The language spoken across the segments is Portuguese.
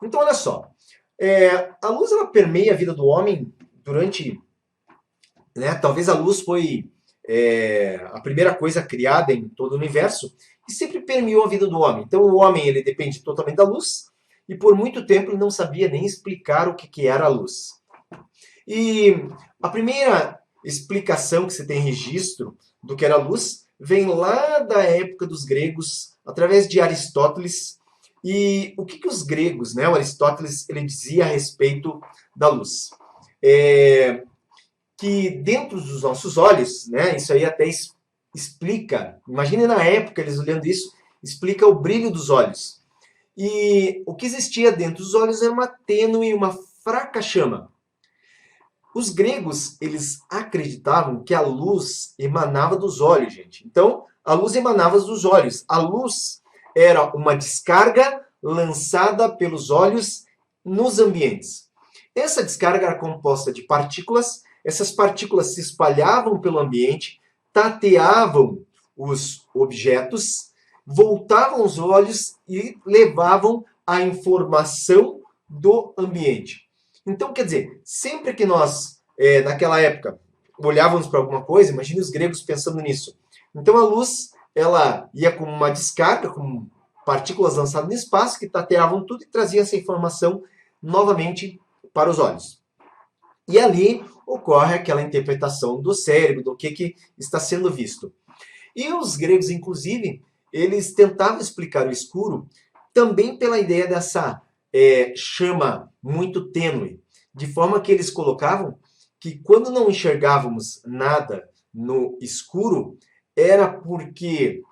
Então, olha só, a luz ela permeia a vida do homem durante, né, talvez a luz foi a primeira coisa criada em todo o universo e sempre permeou a vida do homem. Então, o homem ele depende totalmente da luz e por muito tempo ele não sabia nem explicar o que era a luz. E a primeira explicação que se tem registro do que era a luz vem lá da época dos gregos, através de Aristóteles. E o que os gregos, né, o Aristóteles, ele dizia a respeito da luz? Que dentro dos nossos olhos, né, isso aí até explica, imagine na época eles olhando isso, explica o brilho dos olhos. E o que existia dentro dos olhos era uma tênue, uma fraca chama. Os gregos, eles acreditavam que a luz emanava dos olhos, gente. Então, a luz emanava dos olhos. A luz era uma descarga lançada pelos olhos nos ambientes. Essa descarga era composta de partículas. Essas partículas se espalhavam pelo ambiente, tateavam os objetos, voltavam os olhos e levavam a informação do ambiente. Então, quer dizer, sempre que nós, naquela época, olhávamos para alguma coisa, imagine os gregos pensando nisso. Então, a luz, ela ia como uma descarga, com partículas lançadas no espaço, que tateavam tudo e traziam essa informação novamente para os olhos. E ali ocorre aquela interpretação do cérebro, do que está sendo visto. E os gregos, inclusive, eles tentavam explicar o escuro também pela ideia dessa chama muito tênue, de forma que eles colocavam que quando não enxergávamos nada no escuro, era porque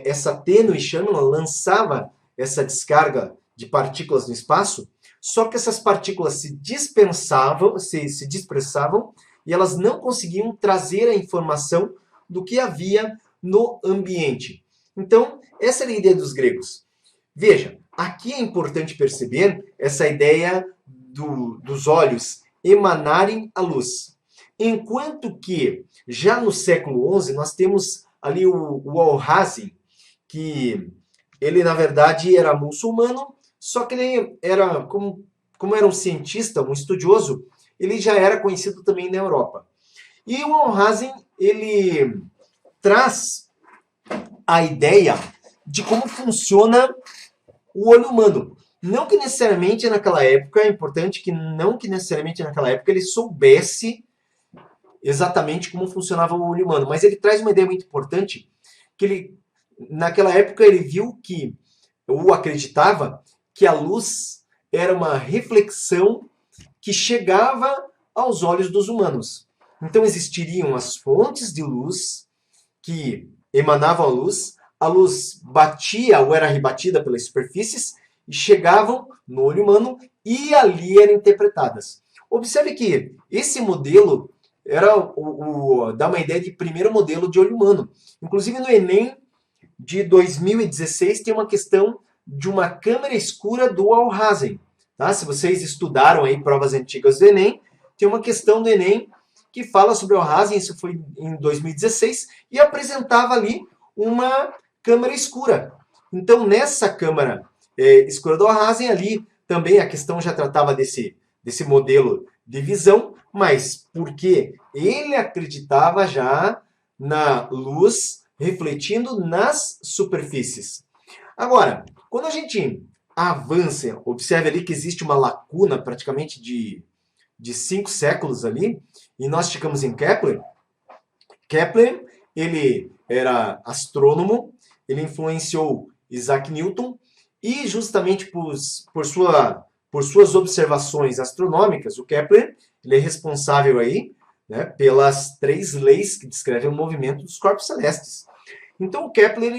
essa tênue chama lançava essa descarga de partículas no espaço, só que essas partículas se dispersavam e elas não conseguiam trazer a informação do que havia no ambiente. Então, essa era a ideia dos gregos. Veja, aqui é importante perceber essa ideia dos olhos emanarem a luz. Enquanto que, já no século XI, nós temos ali o Al-Hazen, que ele, na verdade, era muçulmano, só que ele era, como era um cientista, um estudioso, ele já era conhecido também na Europa. E o Al-Hazen, ele traz a ideia de como funciona o olho humano. Não que necessariamente naquela época, é importante que não que necessariamente naquela época ele soubesse exatamente como funcionava o olho humano, mas ele traz uma ideia muito importante, que ele, naquela época ele viu que, ou acreditava, que a luz era uma reflexão que chegava aos olhos dos humanos. Então existiriam as fontes de luz que emanavam a luz batia ou era rebatida pelas superfícies e chegavam no olho humano e ali eram interpretadas. Observe que esse modelo era dá uma ideia de primeiro modelo de olho humano. Inclusive no Enem de 2016 tem uma questão de uma câmera escura do Al-Hazen. Tá? Se vocês estudaram aí provas antigas do Enem, tem uma questão do Enem que fala sobre o Al-Hazen, isso foi em 2016, e apresentava ali uma câmera escura. Então, nessa câmera escura do Al-Hazen, ali também a questão já tratava desse modelo de visão, mas porque ele acreditava já na luz refletindo nas superfícies. Agora, quando a gente avança, observe ali que existe uma lacuna praticamente de 5 séculos ali, e nós chegamos em Kepler. Kepler, ele era astrônomo, ele influenciou Isaac Newton, e justamente por suas observações astronômicas, o Kepler ele é responsável aí, né, pelas 3 leis que descrevem o movimento dos corpos celestes. Então o Kepler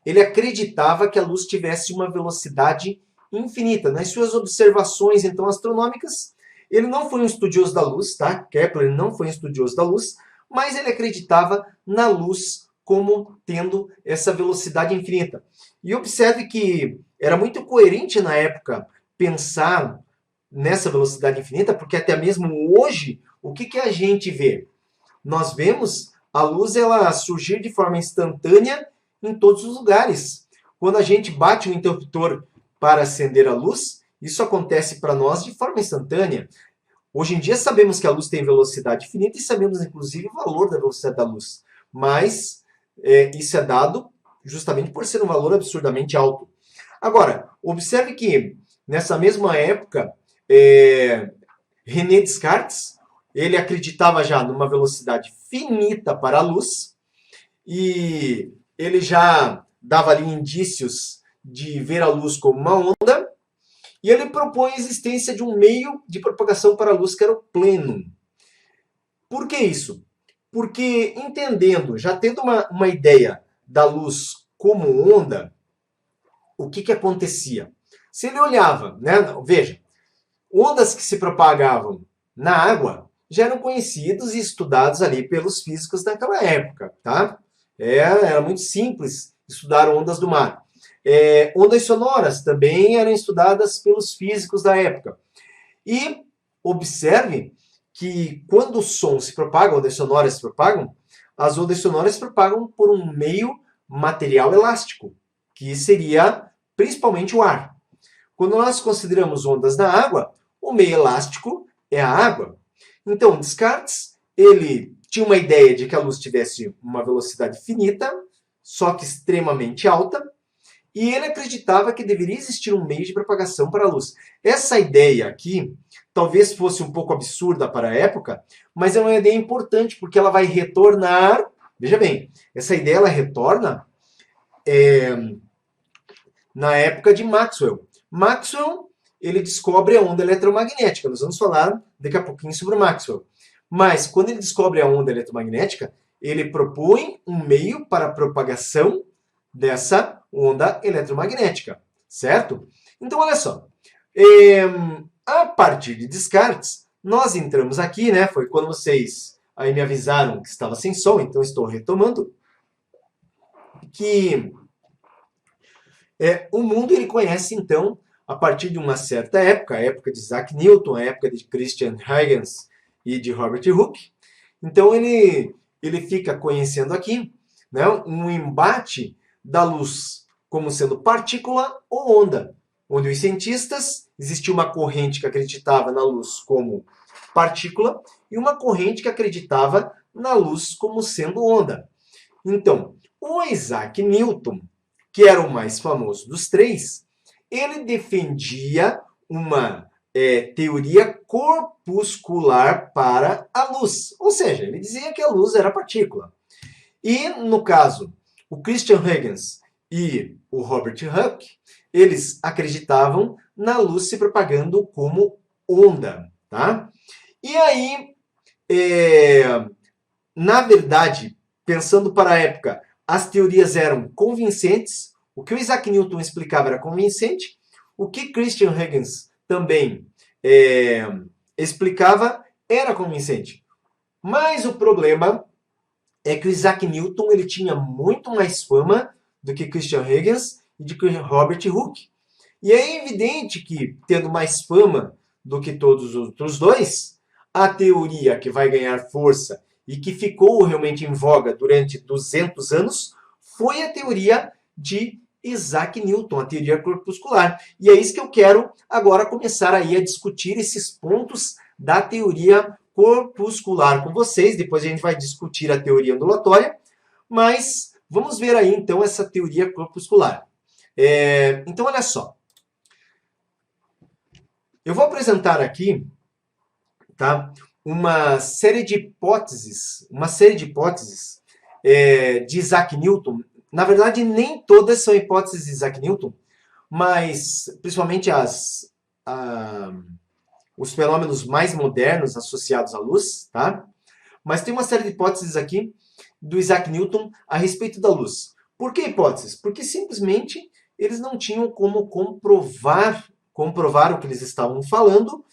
ele acreditava que a luz tivesse uma velocidade infinita. Nas suas observações então astronômicas, ele não foi um estudioso da luz, tá? Kepler não foi um estudioso da luz, mas ele acreditava na luz como tendo essa velocidade infinita. E observe que era muito coerente na época pensar nessa velocidade infinita, porque até mesmo hoje, o que a gente vê? Nós vemos a luz ela surgir de forma instantânea em todos os lugares. Quando a gente bate o interruptor para acender a luz, isso acontece para nós de forma instantânea. Hoje em dia sabemos que a luz tem velocidade finita e sabemos inclusive o valor da velocidade da luz. Mas isso é dado justamente por ser um valor absurdamente alto. Agora, observe que nessa mesma época, René Descartes, ele acreditava já numa velocidade finita para a luz e ele já dava ali indícios de ver a luz como uma onda, e ele propõe a existência de um meio de propagação para a luz que era o plênum. Por que isso? Porque entendendo, já tendo uma ideia da luz como onda, o que acontecia? Se ele olhava, né, veja, ondas que se propagavam na água já eram conhecidos e estudados ali pelos físicos daquela época, tá? Era muito simples estudar ondas do mar. Ondas sonoras também eram estudadas pelos físicos da época. E observe que quando o som se propaga, ondas sonoras se propagam, as ondas sonoras se propagam por um meio material elástico, que seria principalmente o ar. Quando nós consideramos ondas na água, o meio elástico é a água. Então, Descartes, ele tinha uma ideia de que a luz tivesse uma velocidade finita, só que extremamente alta, e ele acreditava que deveria existir um meio de propagação para a luz. Essa ideia aqui talvez fosse um pouco absurda para a época, mas é uma ideia importante, porque ela vai retornar... Veja bem, essa ideia ela retorna na época de Maxwell. Maxwell, ele descobre a onda eletromagnética. Nós vamos falar daqui a pouquinho sobre o Maxwell. Mas, quando ele descobre a onda eletromagnética, ele propõe um meio para a propagação dessa onda eletromagnética, certo? Então, olha só. A partir de Descartes, nós entramos aqui, né? Foi quando vocês aí me avisaram que estava sem som, então estou retomando. Que o mundo ele conhece, então, a partir de uma certa época, a época de Isaac Newton, a época de Christian Huygens e de Robert Hooke. Então, ele fica conhecendo aqui, né, um embate da luz como sendo partícula ou onda, onde os cientistas, existia uma corrente que acreditava na luz como partícula e uma corrente que acreditava na luz como sendo onda. Então, o Isaac Newton, que era o mais famoso dos três, ele defendia uma teoria corpuscular para a luz. Ou seja, ele dizia que a luz era partícula. E, no caso, o Christian Huygens e o Robert Hooke, eles acreditavam na luz se propagando como onda. Tá? E aí, na verdade, pensando para a época, as teorias eram convincentes. O que o Isaac Newton explicava era convincente. O que Christian Huygens também explicava era convincente. Mas o problema é que o Isaac Newton ele tinha muito mais fama do que Christian Huygens e de Robert Hooke. E é evidente que, tendo mais fama do que todos os outros dois, a teoria que vai ganhar força e que ficou realmente em voga durante 200 anos foi a teoria de Isaac Newton, a teoria corpuscular. E é isso que eu quero agora começar aí a discutir esses pontos da teoria corpuscular com vocês. Depois a gente vai discutir a teoria ondulatória, mas vamos ver aí então essa teoria corpuscular. Então olha só. Eu vou apresentar aqui, tá, uma série de hipóteses, de Isaac Newton. Na verdade, nem todas são hipóteses de Isaac Newton, mas principalmente os fenômenos mais modernos associados à luz, tá? Mas tem uma série de hipóteses aqui do Isaac Newton a respeito da luz. Por que hipóteses? Porque simplesmente eles não tinham como comprovar o que eles estavam falando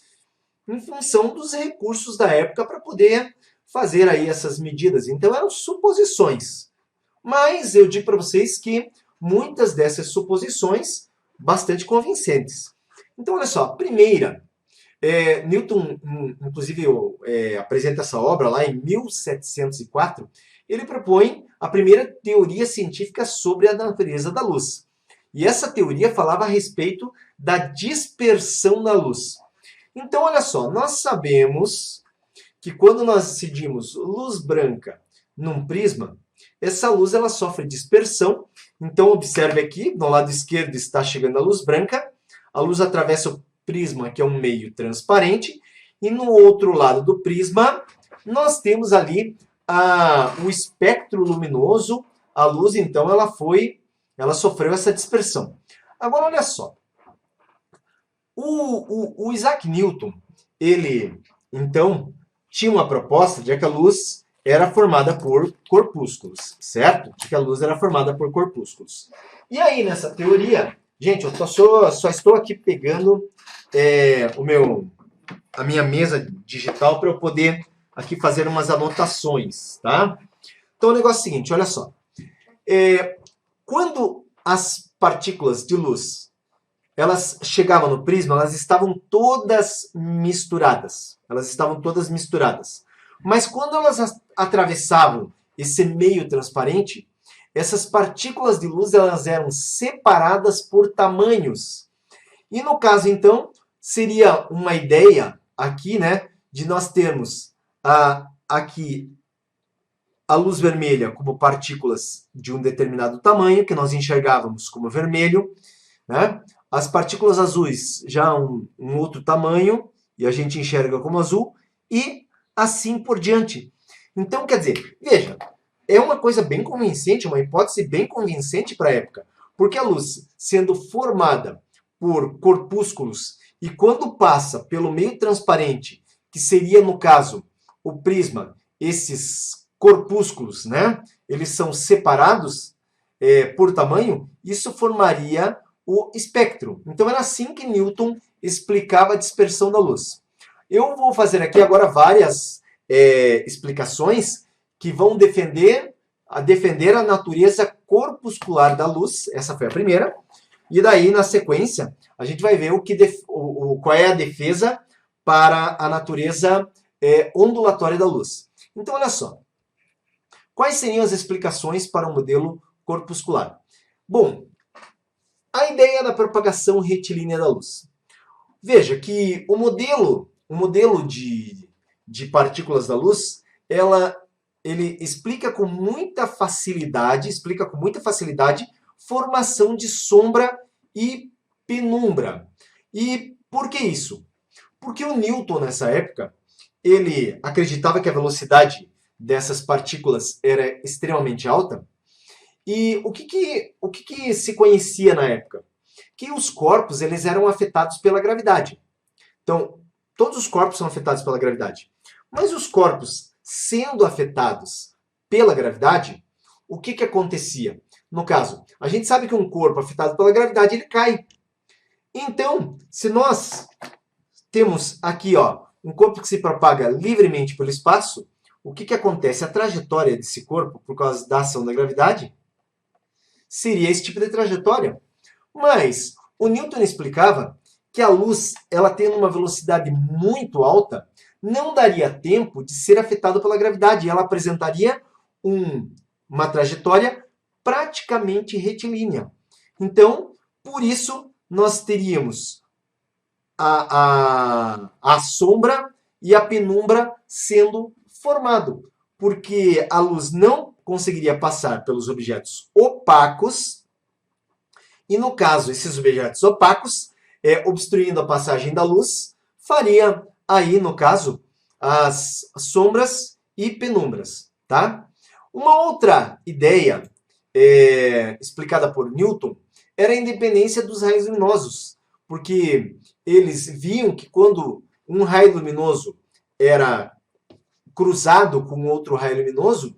em função dos recursos da época para poder fazer aí essas medidas. Então eram suposições. Mas eu digo para vocês que muitas dessas suposições bastante convincentes. Então olha só, a primeira, Newton inclusive apresenta essa obra lá em 1704, ele propõe a primeira teoria científica sobre a natureza da luz. E essa teoria falava a respeito da dispersão da luz. Então, olha só, nós sabemos que quando nós decidimos luz branca num prisma, essa luz ela sofre dispersão. Então, observe aqui, no lado esquerdo está chegando a luz branca, a luz atravessa o prisma, que é um meio transparente, e no outro lado do prisma, nós temos ali o espectro luminoso, a luz, então, ela sofreu essa dispersão. Agora, olha só, o Isaac Newton, ele, então, tinha uma proposta de que a luz era formada por corpúsculos, certo? De que a luz era formada por corpúsculos. E aí, nessa teoria, gente, eu só estou aqui pegando a minha mesa digital para eu poder aqui fazer umas anotações, tá? Então, o negócio é o seguinte, olha só. Quando as partículas de luz elas chegavam no prisma, elas estavam todas misturadas. Mas quando elas atravessavam esse meio transparente, essas partículas de luz elas eram separadas por tamanhos. E no caso, então, seria uma ideia aqui, né, de nós termos aqui a luz vermelha como partículas de um determinado tamanho, que nós enxergávamos como vermelho, né? As partículas azuis já um outro tamanho, e a gente enxerga como azul, e assim por diante. Então, quer dizer, veja, é uma coisa bem convincente, uma hipótese bem convincente para a época, porque a luz, sendo formada por corpúsculos, e quando passa pelo meio transparente, que seria, no caso, o prisma, esses corpúsculos, né, eles são separados por tamanho, isso formaria o espectro. Então era assim que Newton explicava a dispersão da luz. Eu vou fazer aqui agora várias explicações que vão defender a natureza corpuscular da luz. Essa foi a primeira. E daí, na sequência, a gente vai ver qual é a defesa para a natureza ondulatória da luz. Então, olha só. Quais seriam as explicações para o modelo corpuscular? Bom, a ideia da propagação retilínea da luz. Veja que o modelo de partículas da luz, ele explica com muita facilidade formação de sombra e penumbra. E por que isso? Porque o Newton, nessa época, ele acreditava que a velocidade dessas partículas era extremamente alta. E o que se conhecia na época? Que os corpos eles eram afetados pela gravidade. Então, todos os corpos são afetados pela gravidade. Mas os corpos sendo afetados pela gravidade, o que acontecia? No caso, a gente sabe que um corpo afetado pela gravidade, ele cai. Então, se nós temos aqui um corpo que se propaga livremente pelo espaço, o que acontece? A trajetória desse corpo, por causa da ação da gravidade, seria esse tipo de trajetória. Mas o Newton explicava que a luz, ela tendo uma velocidade muito alta, não daria tempo de ser afetada pela gravidade. Ela apresentaria uma trajetória praticamente retilínea. Então, por isso, nós teríamos a sombra e a penumbra sendo formado, porque a luz não conseguiria passar pelos objetos opacos, e no caso, esses objetos opacos, obstruindo a passagem da luz, faria aí, no caso, as sombras e penumbras, tá? Uma outra ideia explicada por Newton era a independência dos raios luminosos, porque eles viam que quando um raio luminoso era cruzado com outro raio luminoso,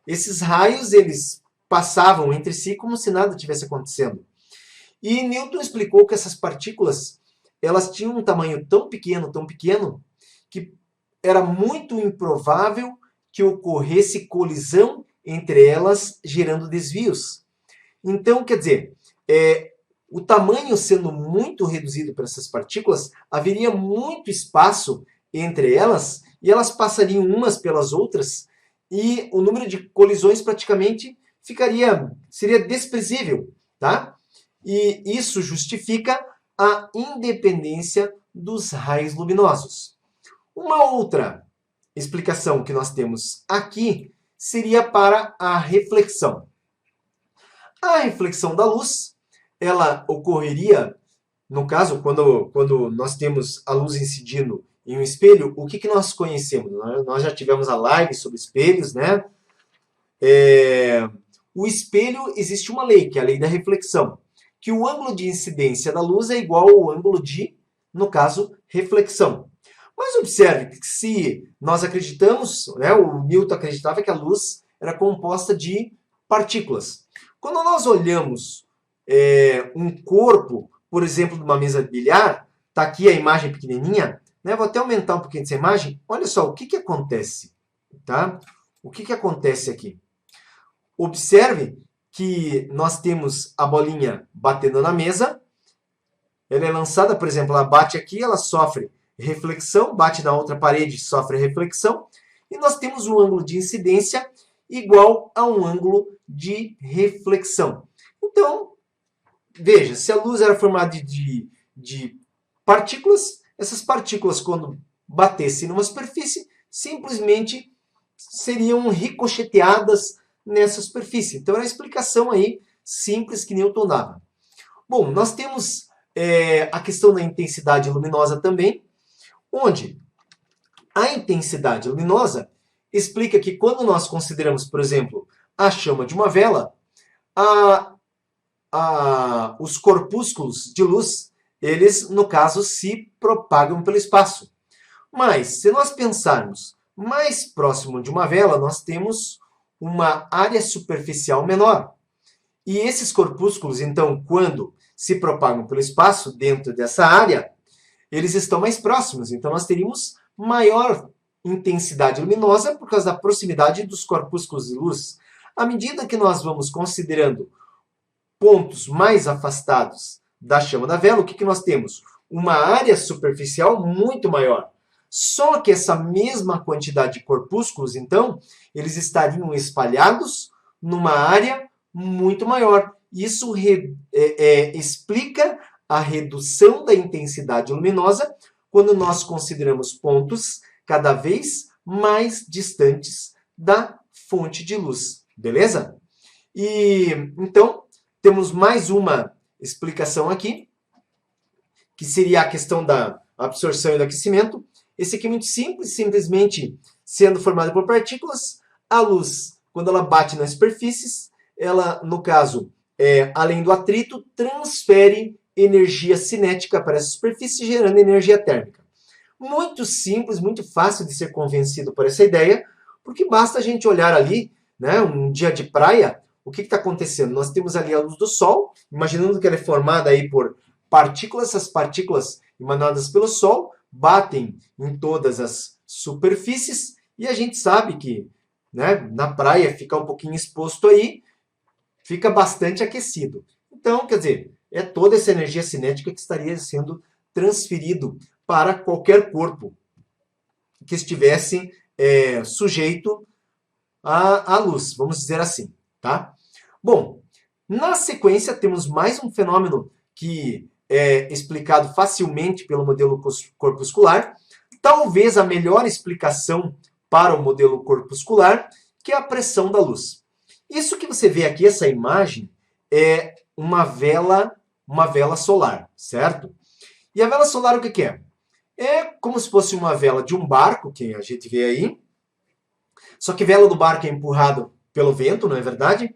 esses raios eles passavam entre si como se nada tivesse acontecendo. E Newton explicou que essas partículas elas tinham um tamanho tão pequeno, que era muito improvável que ocorresse colisão entre elas, gerando desvios. Então, quer dizer, o tamanho sendo muito reduzido para essas partículas, haveria muito espaço entre elas, e elas passariam umas pelas outras, e o número de colisões praticamente seria desprezível, tá? E isso justifica a independência dos raios luminosos. Uma outra explicação que nós temos aqui seria para a reflexão. A reflexão da luz, ela ocorreria, no caso, quando nós temos a luz incidindo em um espelho, o que nós conhecemos? Nós já tivemos a live sobre espelhos, né? O espelho, existe uma lei, que é a lei da reflexão, que o ângulo de incidência da luz é igual ao ângulo de, no caso, reflexão. Mas observe que se nós acreditamos, né, o Newton acreditava que a luz era composta de partículas. Quando nós olhamos um corpo, por exemplo, de uma mesa de bilhar, está aqui a imagem pequenininha, né, vou até aumentar um pouquinho essa imagem, olha só o que acontece. Tá? O que acontece aqui? Observe que nós temos a bolinha batendo na mesa, ela é lançada, por exemplo, ela bate aqui, ela sofre reflexão, bate na outra parede, sofre reflexão, e nós temos um ângulo de incidência igual a um ângulo de reflexão. Então, veja, se a luz era formada de partículas, essas partículas, quando batessem numa superfície, simplesmente seriam ricocheteadas nessa superfície. Então, era a explicação aí simples que Newton dava. Bom, nós temos a questão da intensidade luminosa também, onde a intensidade luminosa explica que quando nós consideramos, por exemplo, a chama de uma vela, os corpúsculos de luz, eles, no caso, se propagam pelo espaço. Mas, se nós pensarmos mais próximo de uma vela, nós temos uma área superficial menor. E esses corpúsculos, então, quando se propagam pelo espaço, dentro dessa área, eles estão mais próximos. Então, nós teríamos maior intensidade luminosa por causa da proximidade dos corpúsculos de luz. À medida que nós vamos considerando pontos mais afastados da chama da vela, o que nós temos? Uma área superficial muito maior. Só que essa mesma quantidade de corpúsculos, então, eles estariam espalhados numa área muito maior. Isso explica a redução da intensidade luminosa quando nós consideramos pontos cada vez mais distantes da fonte de luz. Beleza? E então, temos mais uma explicação aqui, que seria a questão da absorção e do aquecimento. Esse aqui é muito simples, simplesmente sendo formado por partículas, a luz, quando ela bate nas superfícies, ela, no caso, além do atrito, transfere energia cinética para essa superfície, gerando energia térmica. Muito simples, muito fácil de ser convencido por essa ideia, porque basta a gente olhar ali, né, um dia de praia, o que está acontecendo? Nós temos ali a luz do Sol, imaginando que ela é formada aí por partículas, essas partículas emanadas pelo Sol batem em todas as superfícies, e a gente sabe que, né, na praia ficar um pouquinho exposto aí, fica bastante aquecido. Então, quer dizer, é toda essa energia cinética que estaria sendo transferido para qualquer corpo que estivesse sujeito à luz, vamos dizer assim, tá? Bom, na sequência temos mais um fenômeno que é explicado facilmente pelo modelo corpuscular, talvez a melhor explicação para o modelo corpuscular, que é a pressão da luz. Isso que você vê aqui, essa imagem, é uma vela solar, certo? E a vela solar o que é? É como se fosse uma vela de um barco, que a gente vê aí, só que a vela do barco é empurrada pelo vento, não é verdade?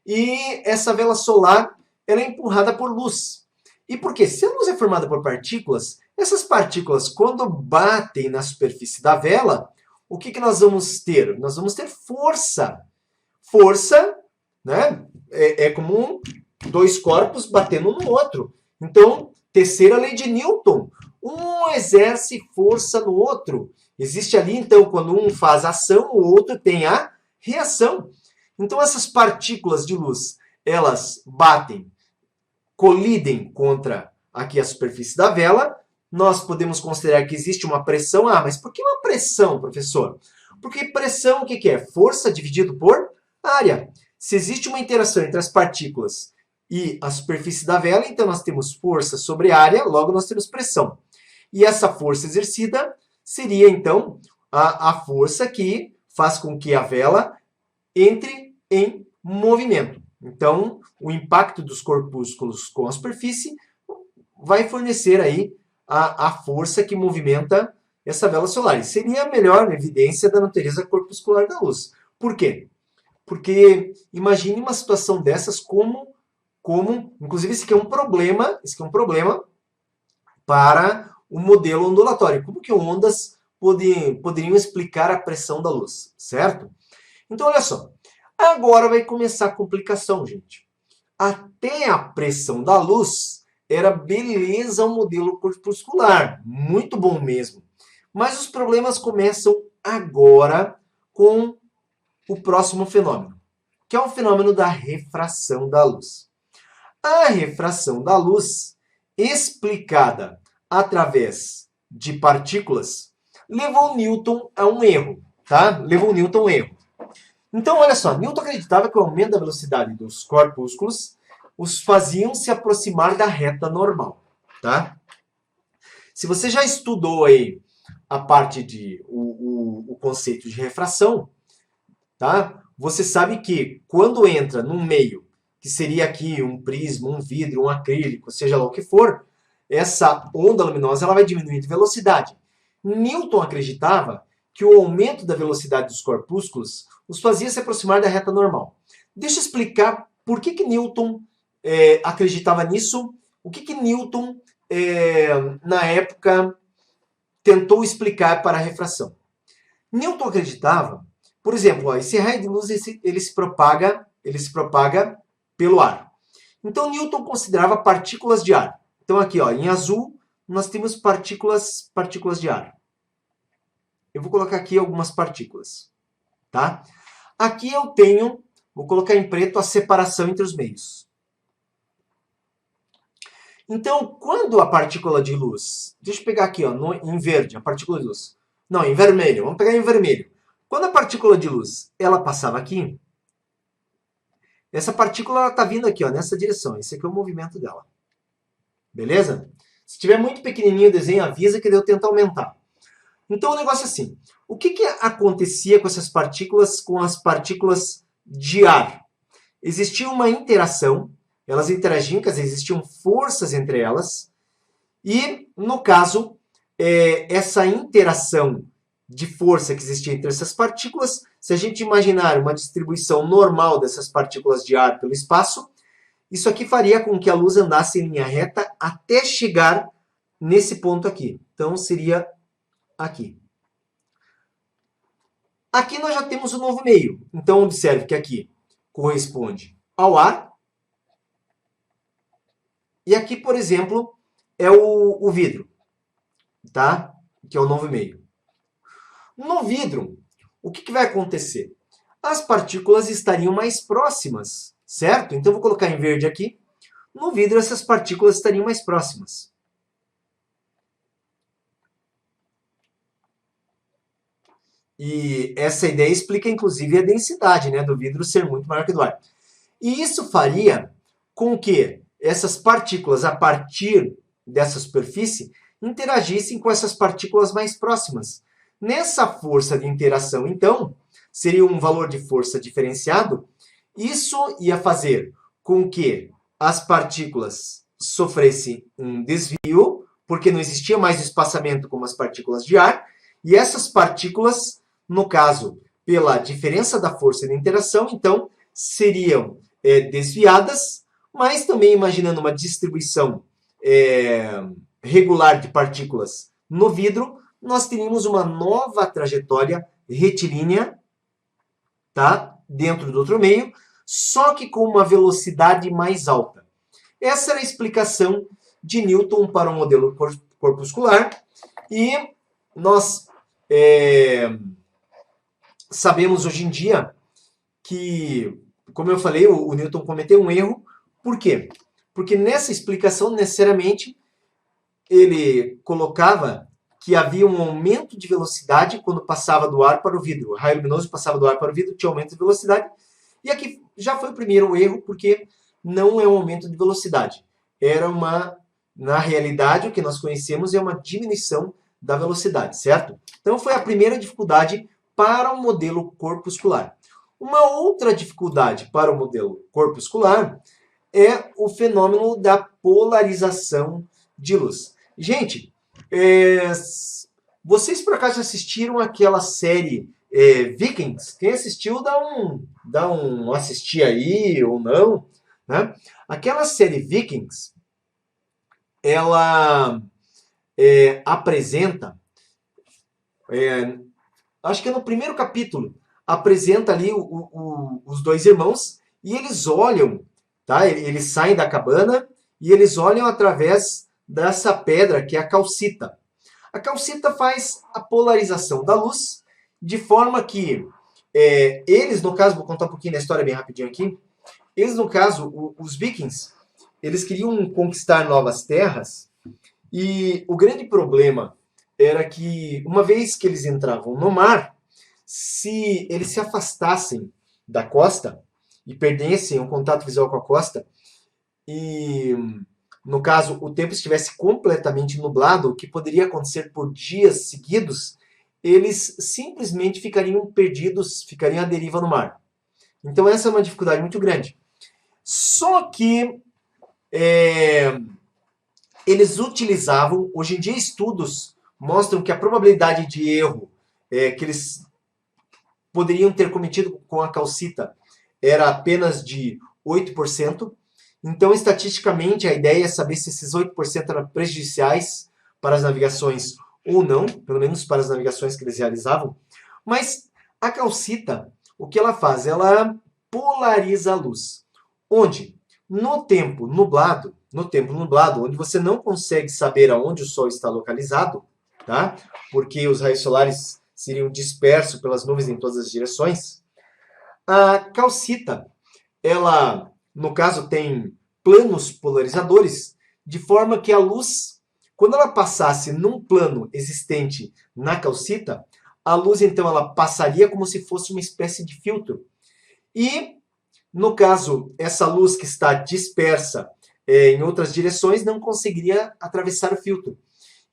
E essa vela solar, ela é empurrada por luz. E por quê? Se a luz é formada por partículas, essas partículas, quando batem na superfície da vela, o que nós vamos ter? Nós vamos ter força. Força, né? É como dois corpos batendo no outro. Então, terceira lei de Newton. Um exerce força no outro. Existe ali, então, quando um faz ação, o outro tem a reação. Então, essas partículas de luz, elas batem, colidem contra aqui a superfície da vela. Nós podemos considerar que existe uma pressão. Ah, mas por que uma pressão, professor? Porque pressão, o que que é? Força dividido por área. Se existe uma interação entre as partículas e a superfície da vela, então nós temos força sobre área, logo nós temos pressão. E essa força exercida seria, então, a força que faz com que a vela entre em movimento. Então, o impacto dos corpúsculos com a superfície vai fornecer aí a força que movimenta essa vela solar. E seria a melhor evidência da natureza corpuscular da luz. Por quê? Porque imagine uma situação dessas como inclusive isso aqui é um problema para o modelo ondulatório. Como que ondas poderiam explicar a pressão da luz, certo? Então, olha só. Agora vai começar a complicação, gente. Até a pressão da luz era beleza o modelo corpuscular. Muito bom mesmo. Mas os problemas começam agora com o próximo fenômeno, que é o fenômeno da refração da luz. A refração da luz, explicada através de partículas, levou Newton a um erro, tá? Levou Newton a um erro. Então, olha só, Newton acreditava que o aumento da velocidade dos corpúsculos os faziam se aproximar da reta normal, tá? Se você já estudou aí a parte de o conceito de refração, tá? Você sabe que quando entra num meio, que seria aqui um prisma, um vidro, um acrílico, seja lá o que for, essa onda luminosa ela vai diminuir de velocidade. Newton acreditava que o aumento da velocidade dos corpúsculos os fazia se aproximar da reta normal. Deixa eu explicar por que Newton acreditava nisso, o que Newton, na época, tentou explicar para a refração. Newton acreditava, por exemplo, esse raio de luz ele se propaga pelo ar. Então, Newton considerava partículas de ar. Então, aqui, ó, em azul, nós temos partículas de ar. Eu vou colocar aqui algumas partículas. Tá? Aqui eu tenho, vou colocar em preto, a separação entre os meios. Então, quando a partícula de luz... Deixa eu pegar aqui, ó, em verde, a partícula de luz. Não, em vermelho. Vamos pegar em vermelho. Quando a partícula de luz ela passava aqui, essa partícula está vindo aqui, ó, nessa direção. Esse aqui é o movimento dela. Beleza? Se estiver muito pequenininho o desenho, avisa que eu tento aumentar. Então, o negócio é assim. O que acontecia com essas partículas, com as partículas de ar? Existia uma interação, elas interagiam, quer dizer, existiam forças entre elas, e, no caso, essa interação de força que existia entre essas partículas, se a gente imaginar uma distribuição normal dessas partículas de ar pelo espaço, isso aqui faria com que a luz andasse em linha reta até chegar nesse ponto aqui. Então, seria aqui. Aqui nós já temos o novo meio. Então, observe que aqui corresponde ao ar. E aqui, por exemplo, é o vidro, tá? Que é o novo meio. No vidro, o que vai acontecer? As partículas estariam mais próximas, certo? Então, eu vou colocar em verde aqui. No vidro, essas partículas estariam mais próximas. E essa ideia explica, inclusive, a densidade, né, do vidro ser muito maior que do ar. E isso faria com que essas partículas, a partir dessa superfície, interagissem com essas partículas mais próximas. Nessa força de interação, então, seria um valor de força diferenciado. Isso ia fazer com que as partículas sofressem um desvio, porque não existia mais espaçamento como as partículas de ar, e essas partículas, no caso, pela diferença da força de interação, então, seriam desviadas, mas também imaginando uma distribuição regular de partículas no vidro, nós teríamos uma nova trajetória retilínea, tá? Dentro do outro meio, só que com uma velocidade mais alta. Essa era a explicação de Newton para o modelo corpuscular, e nós sabemos hoje em dia que, como eu falei, o Newton cometeu um erro. Por quê? Porque nessa explicação, necessariamente, ele colocava que havia um aumento de velocidade quando passava do ar para o vidro. O raio luminoso passava do ar para o vidro, tinha aumento de velocidade. E aqui já foi o primeiro erro, porque não é um aumento de velocidade. Na realidade, o que nós conhecemos é uma diminuição da velocidade, certo? Então foi a primeira dificuldade para o modelo corpuscular. Uma outra dificuldade para o modelo corpuscular é o fenômeno da polarização de luz. Gente, vocês por acaso assistiram aquela série Vikings? Quem assistiu, dá um assistir aí ou não, né? Aquela série Vikings, ela apresenta, acho que é no primeiro capítulo, apresenta ali os dois irmãos e eles olham, tá? Eles saem da cabana e eles olham através dessa pedra que é a calcita. A calcita faz a polarização da luz de forma que eles, no caso, vou contar um pouquinho da história bem rapidinho aqui, eles, no caso, os vikings, eles queriam conquistar novas terras e o grande problema era que, uma vez que eles entravam no mar, se eles se afastassem da costa e perdessem o contato visual com a costa, e, no caso, o tempo estivesse completamente nublado, o que poderia acontecer por dias seguidos, eles simplesmente ficariam perdidos, ficariam à deriva no mar. Então essa é uma dificuldade muito grande. Só que eles utilizavam, hoje em dia estudos mostram que a probabilidade de erro que eles poderiam ter cometido com a calcita era apenas de 8%. Então, estatisticamente, a ideia é saber se esses 8% eram prejudiciais para as navegações ou não, pelo menos para as navegações que eles realizavam. Mas a calcita, o que ela faz? Ela polariza a luz. Onde? No tempo nublado, onde você não consegue saber aonde o Sol está localizado, tá? Porque os raios solares seriam dispersos pelas nuvens em todas as direções, a calcita, ela, no caso, tem planos polarizadores, de forma que a luz, quando ela passasse num plano existente na calcita, a luz, então, ela passaria como se fosse uma espécie de filtro. E, no caso, essa luz que está dispersa em outras direções não conseguiria atravessar o filtro.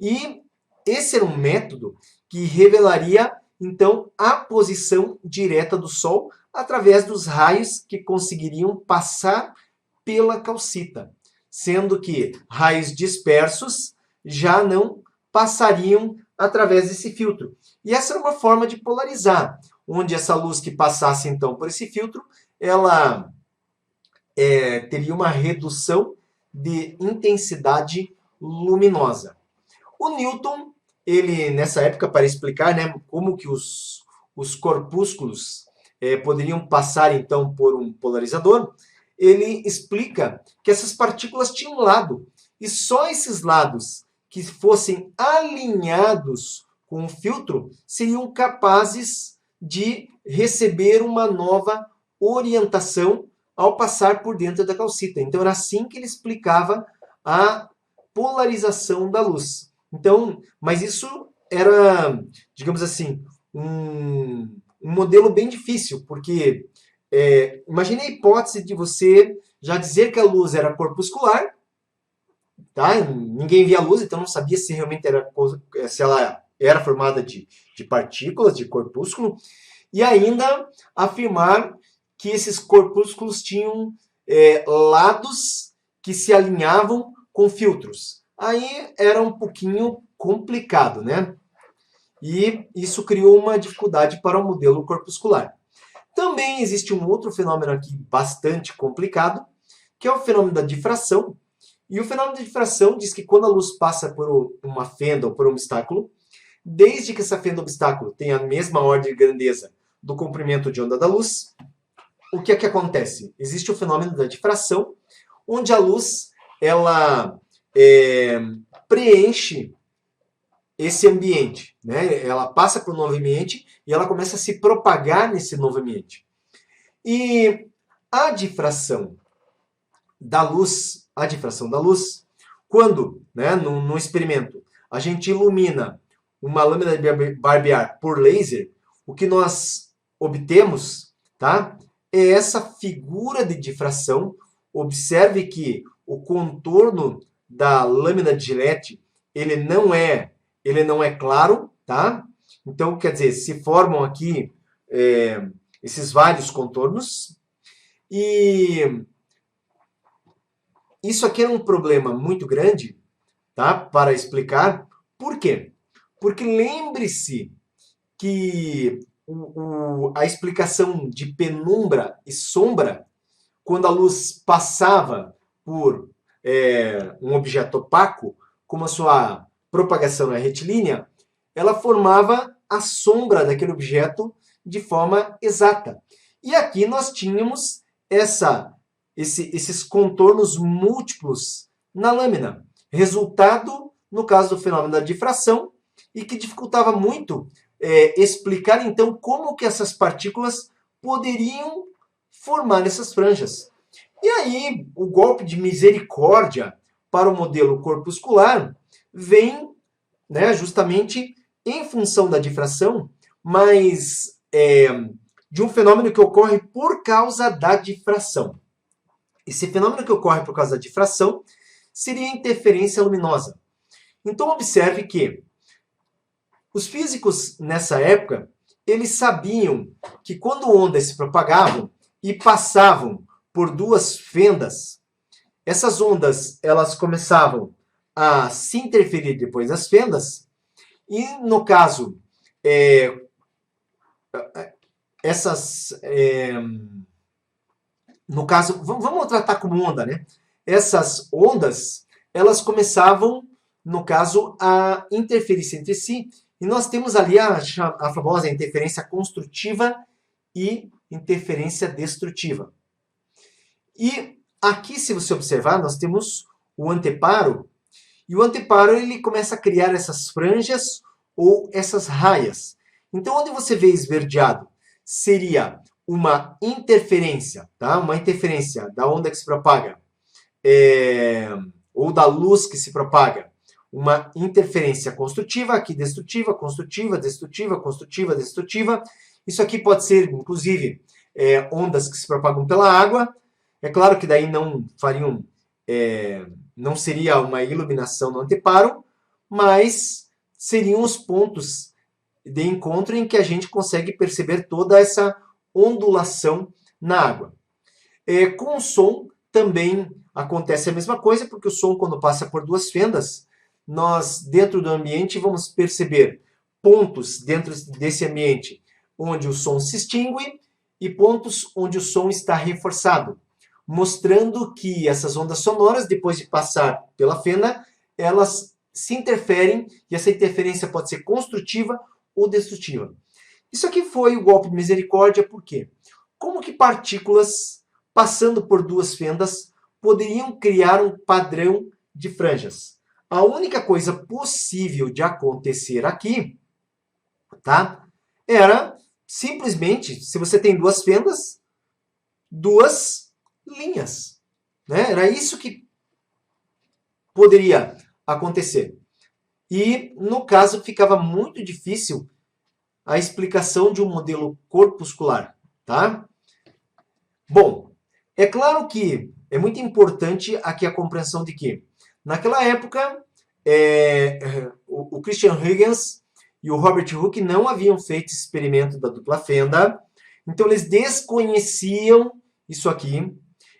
E esse era um método que revelaria, então, a posição direta do Sol através dos raios que conseguiriam passar pela calcita, sendo que raios dispersos já não passariam através desse filtro. E essa era uma forma de polarizar, onde essa luz que passasse, então, por esse filtro, ela teria uma redução de intensidade luminosa. O Newton, ele, nessa época, para explicar, né, como que os corpúsculos poderiam passar, então, por um polarizador, ele explica que essas partículas tinham um lado, e só esses lados que fossem alinhados com o filtro seriam capazes de receber uma nova orientação ao passar por dentro da calcita. Então, era assim que ele explicava a polarização da luz. Então, mas isso era, digamos assim, um modelo bem difícil, porque imagine a hipótese de você já dizer que a luz era corpuscular, tá? Ninguém via a luz, então não sabia se realmente se ela era formada de partículas, de corpúsculo, e ainda afirmar que esses corpúsculos tinham lados que se alinhavam com filtros. Aí era um pouquinho complicado, né? E isso criou uma dificuldade para o modelo corpuscular. Também existe um outro fenômeno aqui bastante complicado, que é o fenômeno da difração. E o fenômeno da difração diz que quando a luz passa por uma fenda ou por um obstáculo, desde que essa fenda ou obstáculo tenha a mesma ordem de grandeza do comprimento de onda da luz, o que é que acontece? Existe o fenômeno da difração, onde a luz ela preenche esse ambiente, né? Ela passa para o novo ambiente e ela começa a se propagar nesse novo ambiente. E a difração da luz, quando, né, no experimento, a gente ilumina uma lâmina de barbear por laser, o que nós obtemos, tá, é essa figura de difração. Observe que o contorno da lâmina de Gillette, ele não é claro, tá? Então, quer dizer, se formam aqui esses vários contornos. E isso aqui é um problema muito grande, tá? Para explicar. Por quê? Porque lembre-se que a explicação de penumbra e sombra, quando a luz passava por um objeto opaco, como a sua propagação é retilínea, ela formava a sombra daquele objeto de forma exata. E aqui nós tínhamos esses contornos múltiplos na lâmina, resultado, no caso do fenômeno da difração, e que dificultava muito explicar, então, como que essas partículas poderiam formar essas franjas. E aí, o golpe de misericórdia para o modelo corpuscular vem, né, justamente em função da difração, mas de um fenômeno que ocorre por causa da difração. Esse fenômeno que ocorre por causa da difração seria a interferência luminosa. Então, observe que os físicos, nessa época, eles sabiam que quando ondas se propagavam e passavam por duas fendas, essas ondas elas começavam a se interferir depois das fendas, e no caso, vamos tratar como onda, né? Essas ondas, elas começavam, no caso, a interferir entre si, e nós temos ali a famosa interferência construtiva e interferência destrutiva. E aqui, se você observar, nós temos o anteparo, e o anteparo ele começa a criar essas franjas ou essas raias. Então, onde você vê esverdeado, seria uma interferência, tá? Uma interferência da onda que se propaga, ou da luz que se propaga. Uma interferência construtiva, aqui destrutiva, construtiva, destrutiva, construtiva, destrutiva. Isso aqui pode ser, inclusive, ondas que se propagam pela água. É claro que daí não fariam, não seria uma iluminação no anteparo, mas seriam os pontos de encontro em que a gente consegue perceber toda essa ondulação na água. Com o som também acontece a mesma coisa, porque o som, quando passa por duas fendas, nós, dentro do ambiente, vamos perceber pontos dentro desse ambiente onde o som se extingue e pontos onde o som está reforçado, mostrando que essas ondas sonoras, depois de passar pela fenda, elas se interferem, e essa interferência pode ser construtiva ou destrutiva. Isso aqui foi o golpe de misericórdia, por quê? Como que partículas, passando por duas fendas, poderiam criar um padrão de franjas? A única coisa possível de acontecer aqui, tá, era simplesmente, se você tem duas fendas, duas linhas, né? Era isso que poderia acontecer. E, no caso, ficava muito difícil a explicação de um modelo corpuscular, tá? Bom, é claro que é muito importante aqui a compreensão de que, naquela época, o Christian Huygens e o Robert Hooke não haviam feito esse experimento da dupla fenda, então eles desconheciam isso aqui,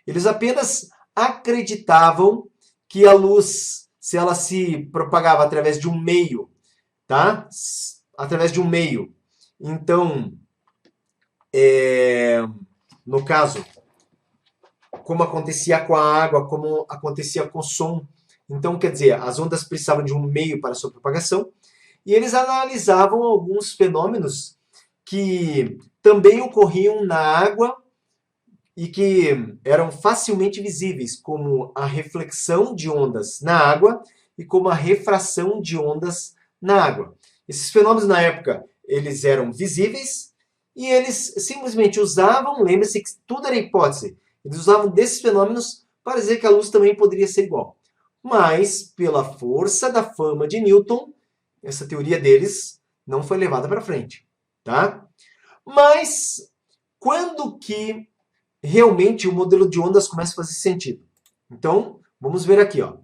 eles apenas acreditavam que a luz, se ela se propagava através de um meio, tá? Através de um meio. Então, no caso, como acontecia com a água, como acontecia com o som. Então, quer dizer, as ondas precisavam de um meio para sua propagação, e eles analisavam alguns fenômenos que também ocorriam na água e que eram facilmente visíveis, como a reflexão de ondas na água e como a refração de ondas na água. Esses fenômenos, na época, eles eram visíveis e eles simplesmente usavam, lembre-se que tudo era hipótese, eles usavam desses fenômenos para dizer que a luz também poderia ser igual. Mas, pela força da fama de Newton, essa teoria deles não foi levada para frente, tá? Mas quando que realmente o modelo de ondas começa a fazer sentido? Então, vamos ver aqui, ó.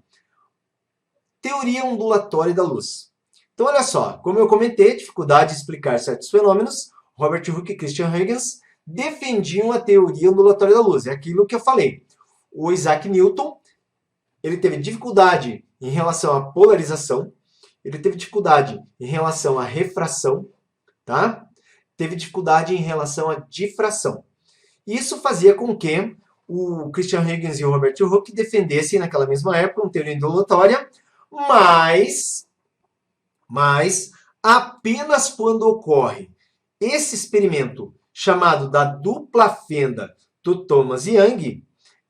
Teoria ondulatória da luz. Então, olha só, como eu comentei, dificuldade de explicar certos fenômenos, Robert Hooke e Christian Huygens defendiam a teoria ondulatória da luz. É aquilo que eu falei. O Isaac Newton, ele teve dificuldade em relação à polarização, ele teve dificuldade em relação à refração, tá? Teve dificuldade em relação à difração. Isso fazia com que o Christian Huygens e o Robert Hooke defendessem naquela mesma época uma teoria ondulatória, mas apenas quando ocorre esse experimento chamado da dupla fenda do Thomas Young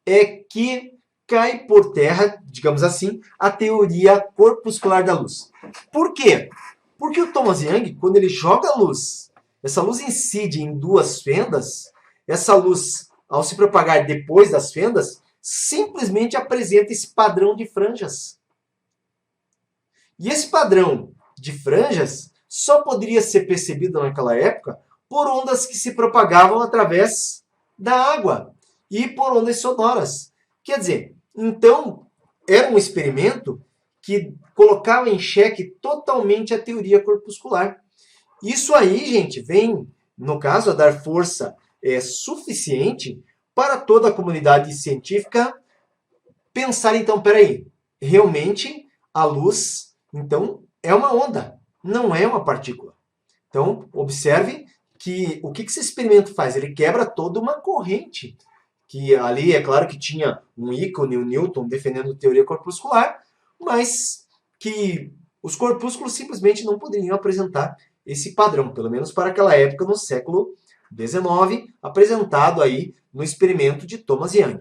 é que cai por terra, digamos assim, a teoria corpuscular da luz. Por quê? Porque o Thomas Young, quando ele joga a luz, essa luz incide em duas fendas, essa luz, ao se propagar depois das fendas, simplesmente apresenta esse padrão de franjas. E esse padrão de franjas só poderia ser percebido naquela época por ondas que se propagavam através da água e por ondas sonoras. Quer dizer, então, era um experimento que colocava em xeque totalmente a teoria corpuscular. Isso aí, gente, vem, no caso, a dar força suficiente para toda a comunidade científica pensar, então, peraí, realmente a luz, então, é uma onda, não é uma partícula. Então, observe que o que esse experimento faz? Ele quebra toda uma corrente, que ali, é claro que tinha um ícone, o Newton, defendendo a teoria corpuscular, mas que os corpúsculos simplesmente não poderiam apresentar esse padrão, pelo menos para aquela época, no século XIX, apresentado aí no experimento de Thomas Young.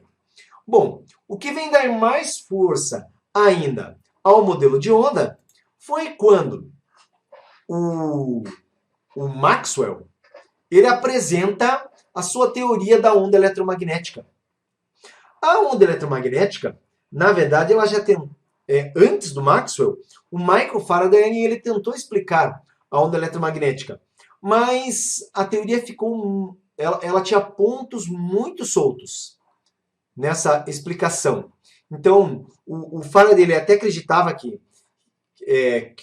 Bom, o que vem dar mais força ainda ao modelo de onda foi quando o Maxwell ele apresenta a sua teoria da onda eletromagnética. A onda eletromagnética, na verdade, ela já tem antes do Maxwell, o Michael Faraday ele tentou explicar a onda eletromagnética, mas a teoria ficou, ela tinha pontos muito soltos nessa explicação. Então, o Faraday ele até acreditava que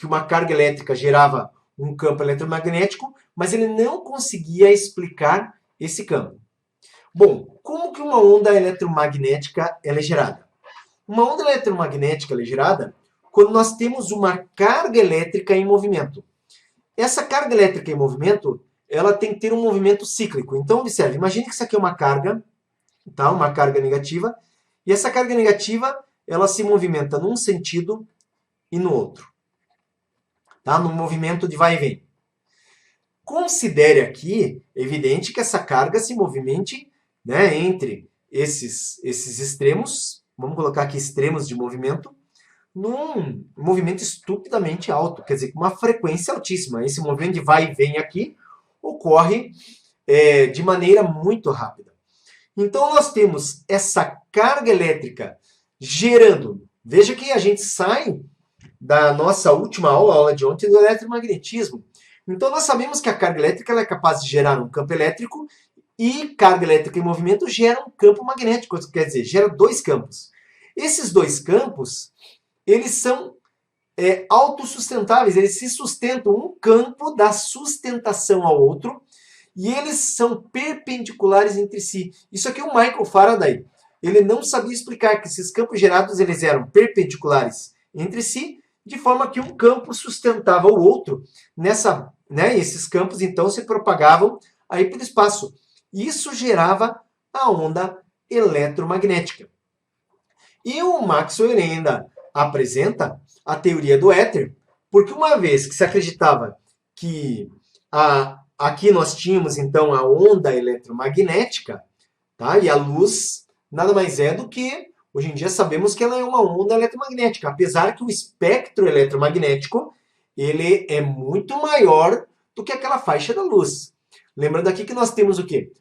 uma carga elétrica gerava um campo eletromagnético, mas ele não conseguia explicar esse campo. Bom, como que uma onda eletromagnética ela é gerada? Uma onda eletromagnética ela é gerada quando nós temos uma carga elétrica em movimento. Essa carga elétrica em movimento, ela tem que ter um movimento cíclico. Então, observe, imagine que isso aqui é uma carga, tá? Uma carga negativa, e essa carga negativa, ela se movimenta num sentido e no outro. Tá? Num movimento de vai e vem. Considere aqui, evidente, que essa carga se movimente, né, entre esses extremos, vamos colocar aqui extremos de movimento, num movimento estupidamente alto, quer dizer, com uma frequência altíssima. Esse movimento de vai e vem aqui ocorre de maneira muito rápida. Então, nós temos essa carga elétrica gerando. Veja que a gente sai da nossa última aula, a aula de ontem, do eletromagnetismo. Então, nós sabemos que a carga elétrica ela é capaz de gerar um campo elétrico e carga elétrica em movimento gera um campo magnético, quer dizer, gera dois campos. Esses dois campos, eles são autossustentáveis, eles se sustentam, um campo dá sustentação ao outro e eles são perpendiculares entre si. Isso aqui é o Michael Faraday. Ele não sabia explicar que esses campos gerados eles eram perpendiculares entre si, de forma que um campo sustentava o outro nessa, né? Esses campos então se propagavam aí pelo espaço. Isso gerava a onda eletromagnética. E o Maxwell ainda apresenta a teoria do éter, porque uma vez que se acreditava que aqui nós tínhamos então a onda eletromagnética, tá? E a luz nada mais é do que, hoje em dia sabemos que ela é uma onda eletromagnética, apesar que o espectro eletromagnético ele é muito maior do que aquela faixa da luz. Lembrando aqui que nós temos o quê?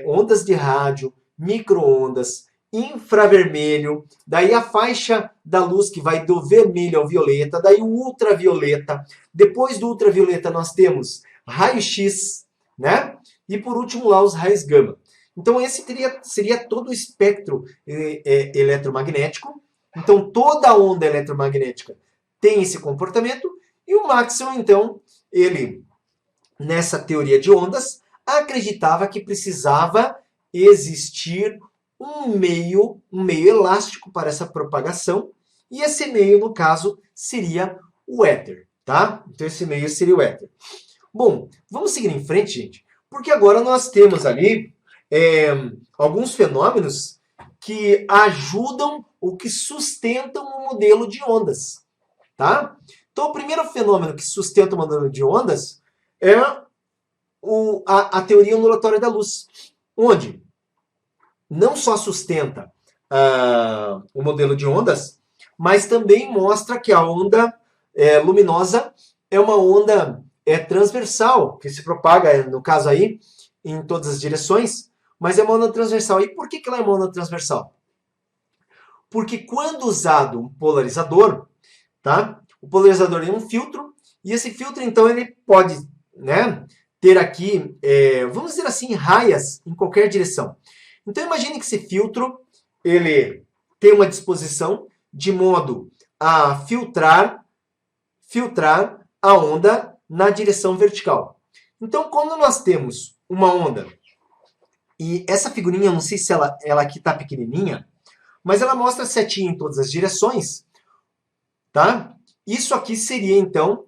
Ondas de rádio, micro-ondas, infravermelho, daí a faixa da luz que vai do vermelho ao violeta, daí o ultravioleta. Depois do ultravioleta nós temos raio-x, né? E por último lá os raios gama. Então esse seria todo o espectro eletromagnético. Então toda onda eletromagnética tem esse comportamento. E o Maxwell, então, ele, nessa teoria de ondas, acreditava que precisava existir um meio elástico para essa propagação, e esse meio, no caso, seria o éter, tá? Então esse meio seria o éter. Bom, vamos seguir em frente, gente, porque agora nós temos ali alguns fenômenos que ajudam ou que sustentam o modelo de ondas, tá? Então o primeiro fenômeno que sustenta o modelo de ondas é a teoria ondulatória da luz, onde não só sustenta o modelo de ondas, mas também mostra que a onda luminosa é uma onda transversal, que se propaga, no caso aí, em todas as direções, mas é uma onda transversal. E por que ela é uma onda transversal? Porque quando usado um polarizador, tá? O polarizador é um filtro, e esse filtro, então, ele pode, né, ter aqui, vamos dizer assim, raias em qualquer direção. Então imagine que esse filtro ele tem uma disposição de modo a filtrar a onda na direção vertical. Então quando nós temos uma onda, e essa figurinha, eu não sei se ela aqui está pequenininha, mas ela mostra setinha em todas as direções, tá? Isso aqui seria então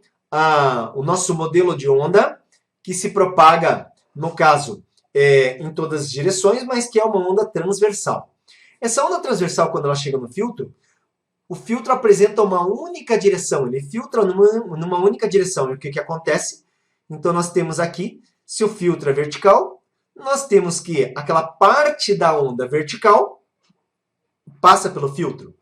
o nosso modelo de onda que se propaga, no caso, em todas as direções, mas que é uma onda transversal. Essa onda transversal, quando ela chega no filtro, o filtro apresenta uma única direção, ele filtra numa única direção. E o que acontece? Então nós temos aqui, se o filtro é vertical, nós temos que aquela parte da onda vertical passa pelo filtro.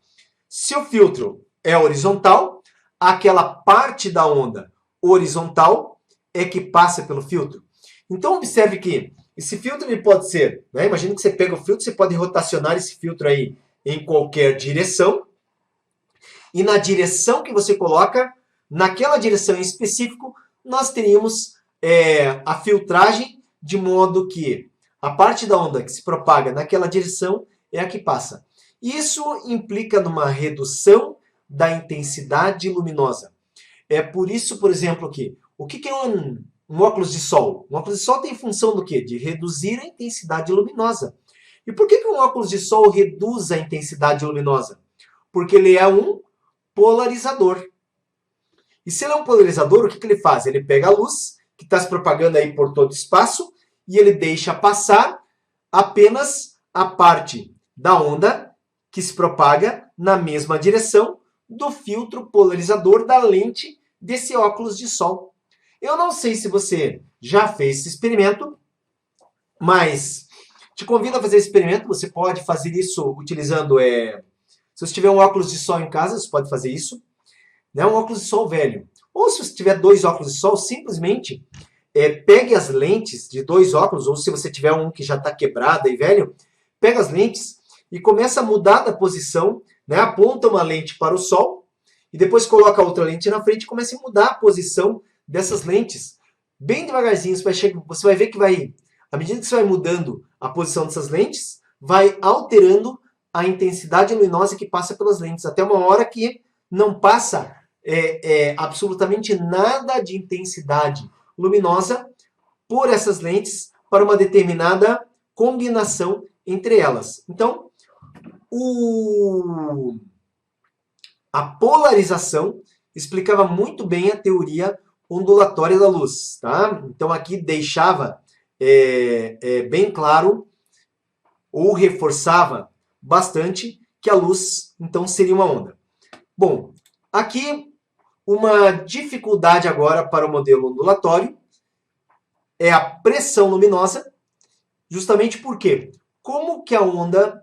Se o filtro é horizontal, aquela parte da onda horizontal é que passa pelo filtro. Então observe que esse filtro ele pode ser, né? Imagina que você pega o filtro, você pode rotacionar esse filtro aí em qualquer direção. E na direção que você coloca, naquela direção em específico, nós teríamos a filtragem de modo que a parte da onda que se propaga naquela direção é a que passa. Isso implica numa redução da intensidade luminosa. É por isso, por exemplo, que o que é um óculos de sol? Um óculos de sol tem função do quê? De reduzir a intensidade luminosa. E por que um óculos de sol reduz a intensidade luminosa? Porque ele é um polarizador. E se ele é um polarizador, o que ele faz? Ele pega a luz, que está se propagando aí por todo o espaço, e ele deixa passar apenas a parte da onda que se propaga na mesma direção do filtro polarizador da lente desse óculos de sol. Eu não sei se você já fez esse experimento, mas te convido a fazer esse experimento. Você pode fazer isso utilizando... se você tiver um óculos de sol em casa, você pode fazer isso. Né? Um óculos de sol velho. Ou se você tiver dois óculos de sol, simplesmente pegue as lentes de dois óculos, ou se você tiver um que já está quebrado e velho, pega as lentes e começa a mudar da posição, né? Aponta uma lente para o sol e depois coloca outra lente na frente e começa a mudar a posição dessas lentes. Bem devagarzinho, você vai ver que à medida que você vai mudando a posição dessas lentes, vai alterando a intensidade luminosa que passa pelas lentes, até uma hora que não passa absolutamente nada de intensidade luminosa por essas lentes para uma determinada combinação entre elas. Então, a polarização explicava muito bem a teoria ondulatória da luz. Tá? Então, aqui deixava bem claro, ou reforçava bastante, que a luz, então, seria uma onda. Bom, aqui uma dificuldade agora para o modelo ondulatório é a pressão luminosa, justamente porque como que a onda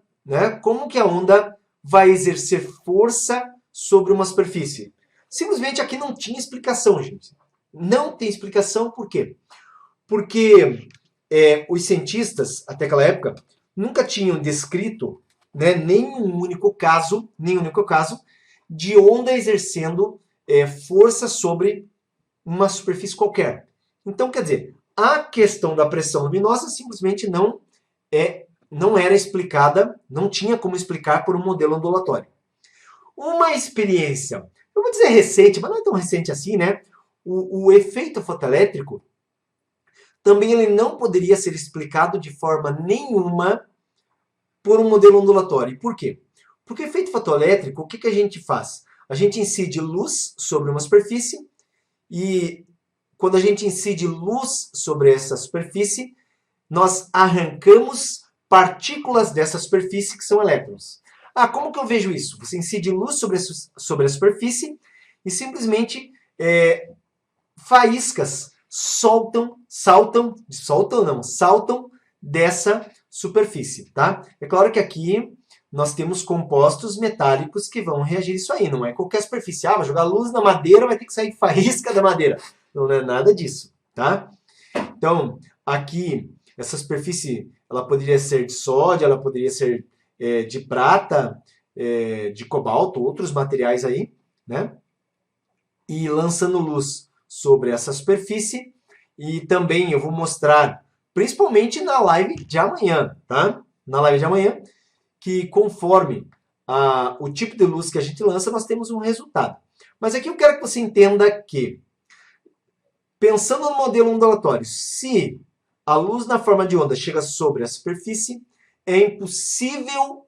vai exercer força sobre uma superfície? Simplesmente aqui não tinha explicação, gente. Não tem explicação por quê? Porque os cientistas, até aquela época, nunca tinham descrito né, nenhum único caso de onda exercendo força sobre uma superfície qualquer. Então, quer dizer, a questão da pressão luminosa simplesmente não era explicada, não tinha como explicar por um modelo ondulatório. Uma experiência, eu vou dizer recente, mas não é tão recente assim, né? O efeito fotoelétrico também ele não poderia ser explicado de forma nenhuma por um modelo ondulatório. Por quê? Porque o efeito fotoelétrico, o que a gente faz? A gente incide luz sobre uma superfície e quando a gente incide luz sobre essa superfície, nós arrancamos partículas dessa superfície que são elétrons. Ah, como que eu vejo isso? Você incide luz sobre a superfície e simplesmente faíscas saltam dessa superfície, tá? É claro que aqui nós temos compostos metálicos que vão reagir isso aí, não é qualquer superfície. Ah, vai jogar luz na madeira, vai ter que sair faísca da madeira. Não é nada disso, tá? Então, aqui, essa superfície, ela poderia ser de sódio, ela poderia ser de prata, de cobalto, outros materiais aí, né? E lançando luz sobre essa superfície. E também eu vou mostrar, principalmente na live de amanhã, tá? Na live de amanhã, que conforme o tipo de luz que a gente lança, nós temos um resultado. Mas aqui eu quero que você entenda que, pensando no modelo ondulatório, se a luz na forma de onda chega sobre a superfície, é impossível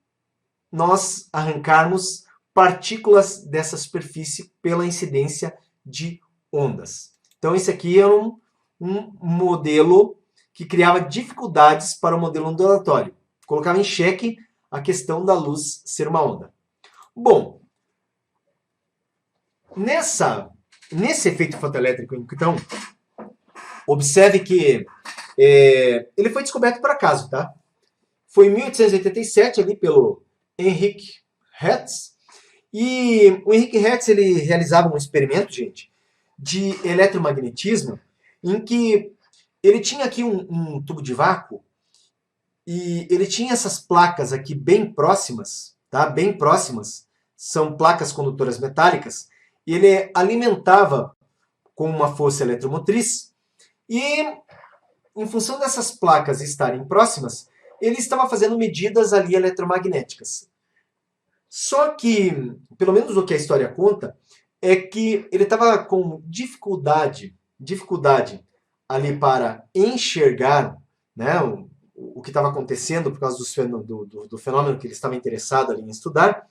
nós arrancarmos partículas dessa superfície pela incidência de ondas. Então, esse aqui era um modelo que criava dificuldades para o modelo ondulatório. Colocava em xeque a questão da luz ser uma onda. Bom, nesse efeito fotoelétrico, então, observe que ele foi descoberto por acaso, tá? Foi em 1887, ali pelo Henrik Hertz. E o Henrik Hertz, ele realizava um experimento, gente, de eletromagnetismo, em que ele tinha aqui um tubo de vácuo e ele tinha essas placas aqui bem próximas, tá? Bem próximas. São placas condutoras metálicas. E ele alimentava com uma força eletromotriz e, em função dessas placas estarem próximas, ele estava fazendo medidas ali eletromagnéticas. Só que, pelo menos o que a história conta, é que ele estava com dificuldade ali para enxergar, né, o que estava acontecendo por causa do fenômeno que ele estava interessado ali em estudar,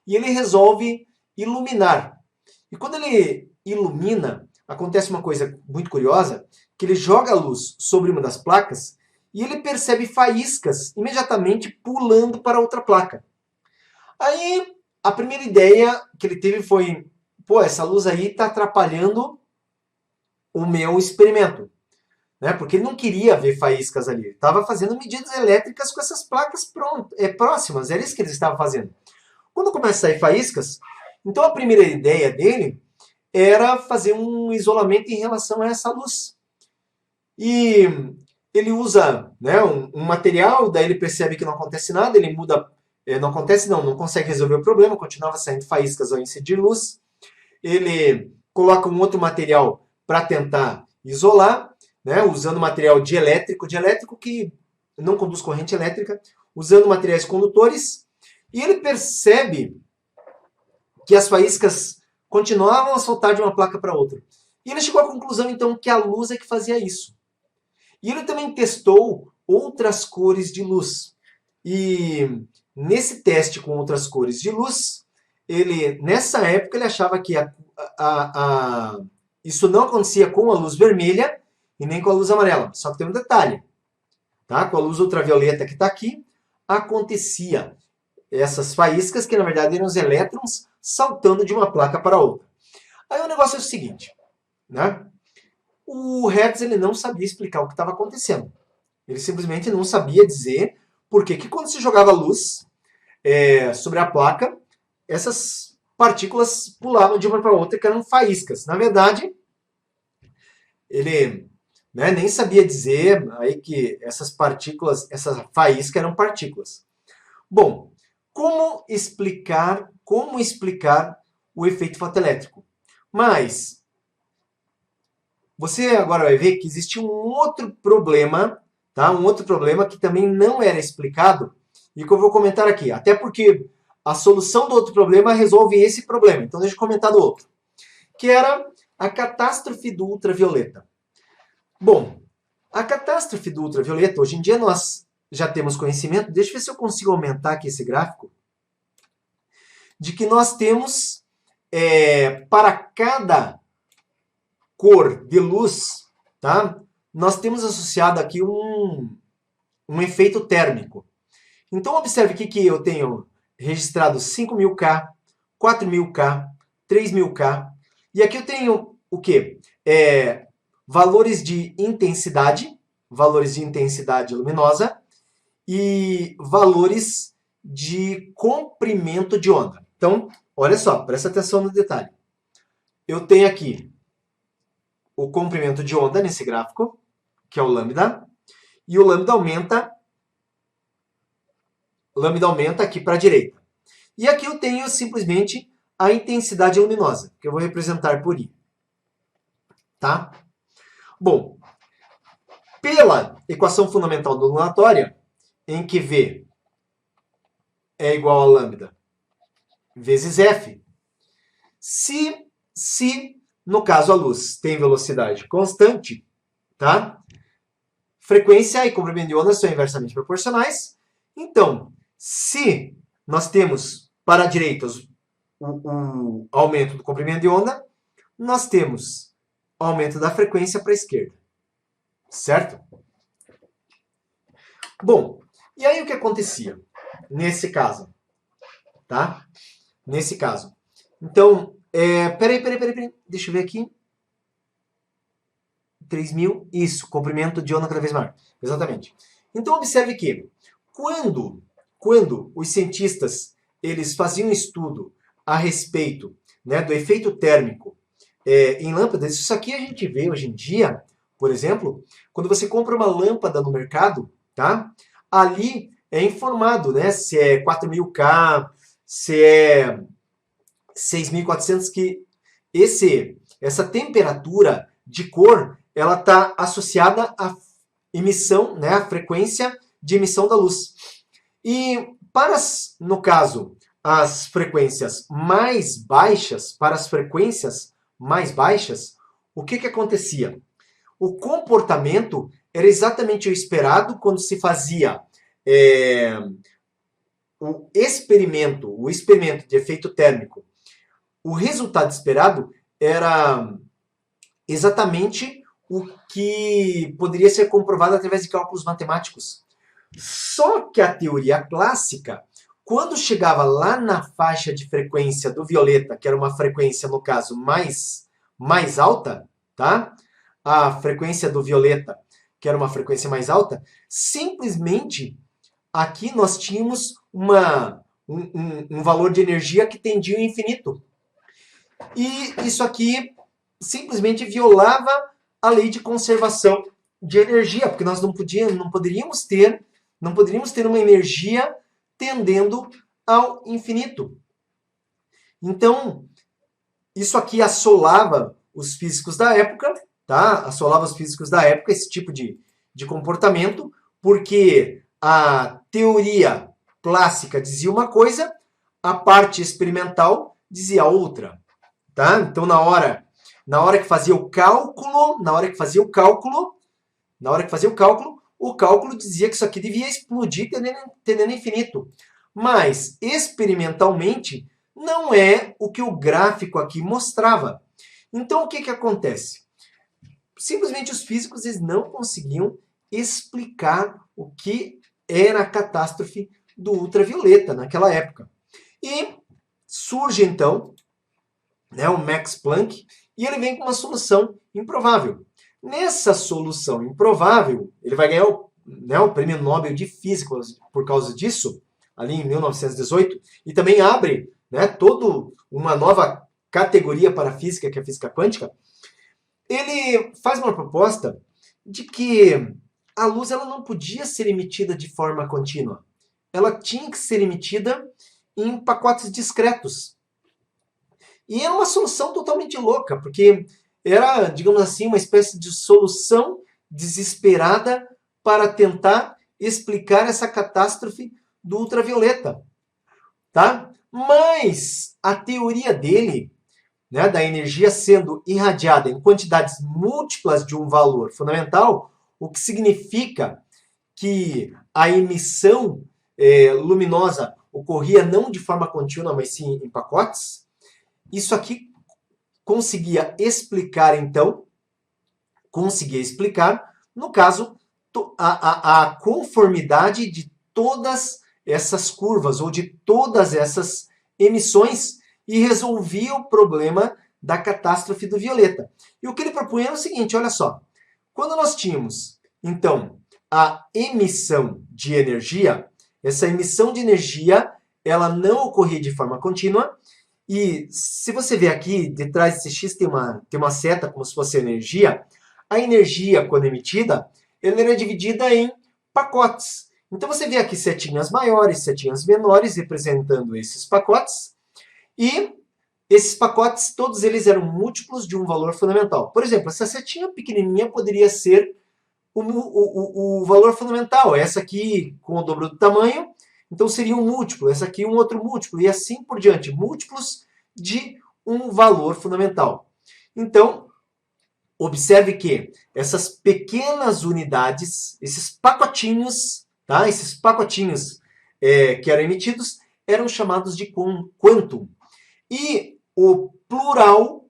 e ele resolve iluminar. E quando ele ilumina, acontece uma coisa muito curiosa, que ele joga a luz sobre uma das placas e ele percebe faíscas imediatamente pulando para outra placa. Aí, a primeira ideia que ele teve foi, pô, essa luz aí está atrapalhando o meu experimento. Né? Porque ele não queria ver faíscas ali. Ele estava fazendo medidas elétricas com essas placas próximas. Era isso que ele estava fazendo. Quando começa a sair faíscas, então a primeira ideia dele era fazer um isolamento em relação a essa luz. E ele usa, né, um material, daí ele percebe que não acontece nada, ele muda, não acontece não consegue resolver o problema, continuava saindo faíscas ao incidir luz. Ele coloca um outro material para tentar isolar, né, usando material dielétrico que não conduz corrente elétrica, usando materiais condutores, e ele percebe que as faíscas continuavam a soltar de uma placa para outra. E ele chegou à conclusão, então, que a luz é que fazia isso. E ele também testou outras cores de luz. E nesse teste com outras cores de luz, nessa época, ele achava que isso não acontecia com a luz vermelha e nem com a luz amarela. Só que tem um detalhe. Tá? Com a luz ultravioleta que está aqui, acontecia essas faíscas, que na verdade eram os elétrons saltando de uma placa para outra. Aí o negócio é o seguinte, né? O Hertz ele não sabia explicar o que estava acontecendo. Ele simplesmente não sabia dizer por que quando se jogava luz sobre a placa, essas partículas pulavam de uma para outra, que eram faíscas. Na verdade, ele nem sabia dizer aí que essas partículas, essa faísca eram partículas. Bom, como explicar o efeito fotoelétrico. Mas você agora vai ver que existe um outro problema, tá? Um outro problema que também não era explicado e que eu vou comentar aqui. Até porque a solução do outro problema resolve esse problema. Então deixa eu comentar do outro. Que era a catástrofe do ultravioleta. Bom, a catástrofe do ultravioleta, hoje em dia nós já temos conhecimento, deixa eu ver se eu consigo aumentar aqui esse gráfico, de que nós temos, para cada cor de luz, tá? Nós temos associado aqui um efeito térmico. Então, observe aqui que eu tenho registrado 5.000K, 4.000K, 3.000K, e aqui eu tenho o quê? Valores de intensidade luminosa e valores de comprimento de onda. Então, olha só, presta atenção no detalhe. Eu tenho aqui o comprimento de onda nesse gráfico, que é o lambda, e o lambda aumenta aqui para a direita. E aqui eu tenho simplesmente a intensidade luminosa, que eu vou representar por I. Tá? Bom, pela equação fundamental ondulatória, em que V é igual a lambda vezes F, se no caso a luz tem velocidade constante, tá? Frequência e comprimento de onda são inversamente proporcionais. Então, se nós temos para a direita o aumento do comprimento de onda, nós temos aumento da frequência para a esquerda. Certo? Bom, e aí o que acontecia nesse caso? Tá? Nesse caso. Então, peraí, deixa eu ver aqui. 3.000, isso, comprimento de onda cada vez maior. Exatamente. Então, observe que quando os cientistas eles faziam um estudo a respeito, né, do efeito térmico em lâmpadas, isso aqui a gente vê hoje em dia, por exemplo, quando você compra uma lâmpada no mercado, tá? Ali é informado, né, se é 4.000K, se é 6.400, que essa temperatura de cor, ela está associada à emissão, né, à frequência de emissão da luz. E no caso, as frequências mais baixas, o que acontecia? O comportamento era exatamente o esperado quando se fazia o experimento de efeito térmico. O resultado esperado era exatamente o que poderia ser comprovado através de cálculos matemáticos. Só que a teoria clássica, quando chegava lá na faixa de frequência do violeta, que era uma frequência, no caso, mais alta, tá? A frequência do violeta, que era uma frequência mais alta, simplesmente aqui nós tínhamos um valor de energia que tendia ao infinito. E isso aqui simplesmente violava a lei de conservação de energia, porque nós não poderíamos ter uma energia tendendo ao infinito. Então, isso aqui assolava os físicos da época, tá? Assolava os físicos da época esse tipo de comportamento, porque a teoria clássica dizia uma coisa, a parte experimental dizia outra, tá? Então, na hora que fazia o cálculo, o cálculo dizia que isso aqui devia explodir tendendo infinito. Mas, experimentalmente, não é o que o gráfico aqui mostrava. Então, o que acontece? Simplesmente os físicos eles não conseguiam explicar o que era a catástrofe do ultravioleta naquela época. E surge, então, né, o Max Planck, e ele vem com uma solução improvável. Nessa solução improvável, ele vai ganhar o Prêmio Nobel de Física por causa disso, ali em 1918, e também abre, né, toda uma nova categoria para a física, que é a física quântica. Ele faz uma proposta de que a luz ela não podia ser emitida de forma contínua. Ela tinha que ser emitida em pacotes discretos. E era uma solução totalmente louca, porque era, digamos assim, uma espécie de solução desesperada para tentar explicar essa catástrofe do ultravioleta, tá? Mas a teoria dele, né, da energia sendo irradiada em quantidades múltiplas de um valor fundamental, o que significa que a emissão luminosa ocorria não de forma contínua, mas sim em pacotes. Isso aqui conseguia explicar, então, no caso, a conformidade de todas essas curvas, ou de todas essas emissões, e resolvia o problema da catástrofe do violeta. E o que ele propunha era o seguinte, olha só, quando nós tínhamos, então, a emissão de energia, essa emissão de energia, ela não ocorria de forma contínua, e se você ver aqui, detrás desse X tem uma seta, como se fosse energia. A energia, quando emitida, ela era dividida em pacotes. Então você vê aqui setinhas maiores, setinhas menores, representando esses pacotes. E esses pacotes, todos eles eram múltiplos de um valor fundamental. Por exemplo, essa setinha pequenininha poderia ser o valor fundamental. Essa aqui com o dobro do tamanho, então seria um múltiplo. Essa aqui um outro múltiplo. E assim por diante. Múltiplos de um valor fundamental. Então, observe que essas pequenas unidades, esses pacotinhos, tá? Esses pacotinhos que eram emitidos, eram chamados de quantum. E o plural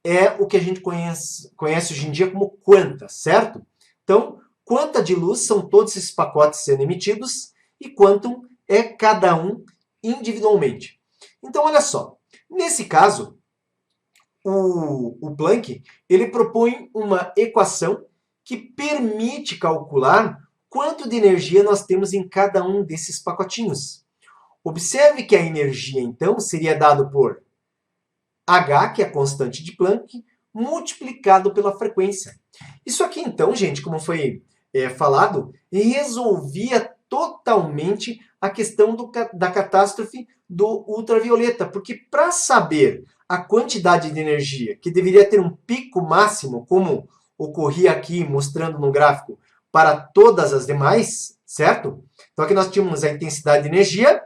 é o que a gente conhece hoje em dia como quanta, certo? Então, quanta de luz são todos esses pacotes sendo emitidos e quantum é cada um individualmente. Então, olha só, nesse caso, o Planck ele propõe uma equação que permite calcular quanto de energia nós temos em cada um desses pacotinhos. Observe que a energia, então, seria dado por H, que é a constante de Planck, multiplicado pela frequência. Isso aqui, então, gente, como foi falado, resolvia totalmente a questão da catástrofe do ultravioleta, porque para saber a quantidade de energia que deveria ter um pico máximo, como ocorria aqui mostrando no gráfico, para todas as demais, certo? Então aqui nós tínhamos a intensidade de energia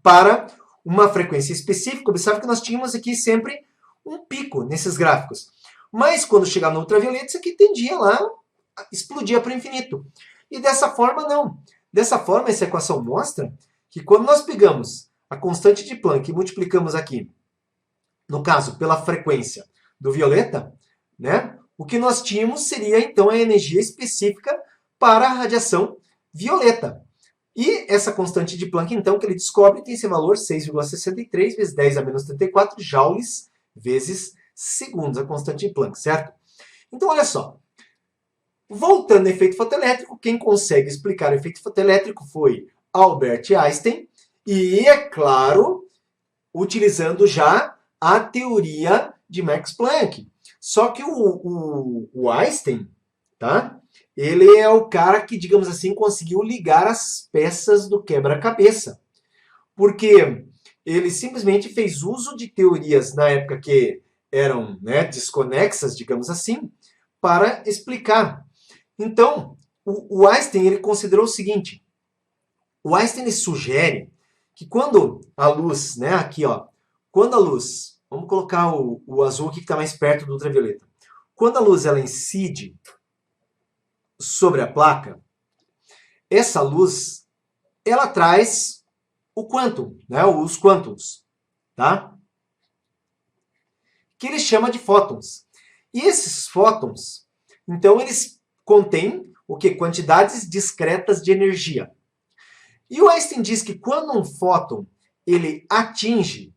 para uma frequência específica. Observe que nós tínhamos aqui sempre um pico nesses gráficos. Mas quando chegar no ultravioleta, isso aqui tendia lá, explodia para o infinito. E dessa forma, não. Dessa forma, essa equação mostra que quando nós pegamos a constante de Planck e multiplicamos aqui, no caso, pela frequência do violeta, né, o que nós tínhamos seria, então, a energia específica para a radiação violeta. E essa constante de Planck, então, que ele descobre, tem esse valor 6,63 vezes 10 a menos 34 joules vezes segundos, a constante de Planck, certo? Então, olha só. Voltando ao efeito fotoelétrico, quem consegue explicar o efeito fotoelétrico foi Albert Einstein, e, é claro, utilizando já a teoria de Max Planck. Só que o Einstein, tá? Ele é o cara que, digamos assim, conseguiu ligar as peças do quebra-cabeça. Porque ele simplesmente fez uso de teorias na época que eram, né, desconexas, digamos assim, para explicar. Então, o Einstein ele considerou o seguinte, o Einstein ele sugere que quando a luz, né, aqui ó, quando a luz, vamos colocar o azul aqui que está mais perto do ultravioleta, quando a luz ela incide sobre a placa, essa luz ela traz o quantum, né, os quântons, tá? Que ele chama de fótons. E esses fótons, então eles contêm o que? Quantidades discretas de energia. E o Einstein diz que quando um fóton ele atinge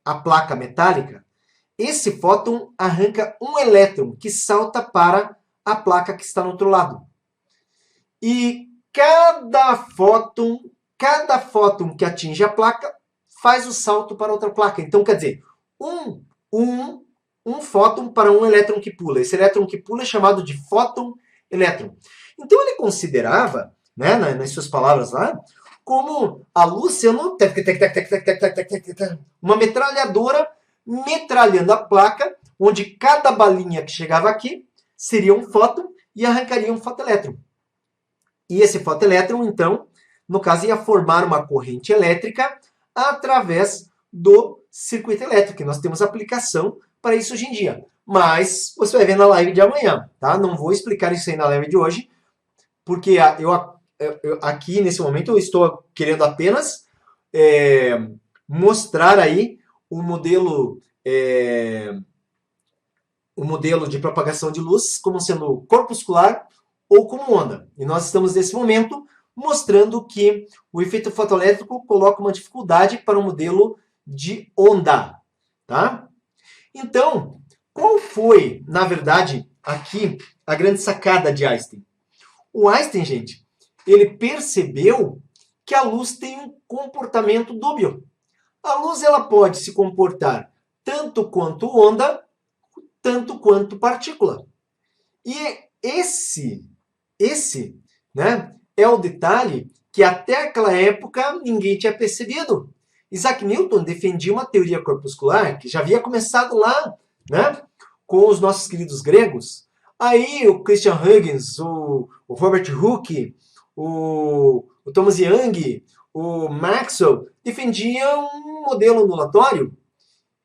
a placa metálica, esse fóton arranca um elétron que salta para a placa que está no outro lado. E cada fóton que atinge a placa faz o salto para outra placa. Então, quer dizer, um fóton para um elétron que pula. Esse elétron que pula é chamado de fóton-elétron. Então, ele considerava, né, nas suas palavras lá, como a luz sendo uma metralhadora metralhando a placa, onde cada balinha que chegava aqui seria um fóton e arrancaria um fotoelétron. E esse fotoelétron, então, no caso, ia formar uma corrente elétrica através do circuito elétrico, que nós temos aplicação para isso hoje em dia. Mas você vai ver na live de amanhã, tá? Não vou explicar isso aí na live de hoje, porque aqui, nesse momento, eu estou querendo apenas mostrar aí o modelo de propagação de luz como sendo corpuscular ou como onda. E nós estamos, nesse momento, mostrando que o efeito fotoelétrico coloca uma dificuldade para o modelo de onda. Tá? Então, qual foi, na verdade, aqui a grande sacada de Einstein? O Einstein, gente, ele percebeu que a luz tem um comportamento dúbio. A luz ela pode se comportar tanto quanto onda, tanto quanto partícula. E esse, né, é o detalhe que até aquela época ninguém tinha percebido. Isaac Newton defendia uma teoria corpuscular que já havia começado lá, né, com os nossos queridos gregos. Aí o Christian Huygens, o Robert Hooke, o Thomas Young, o Maxwell defendiam um modelo ondulatório.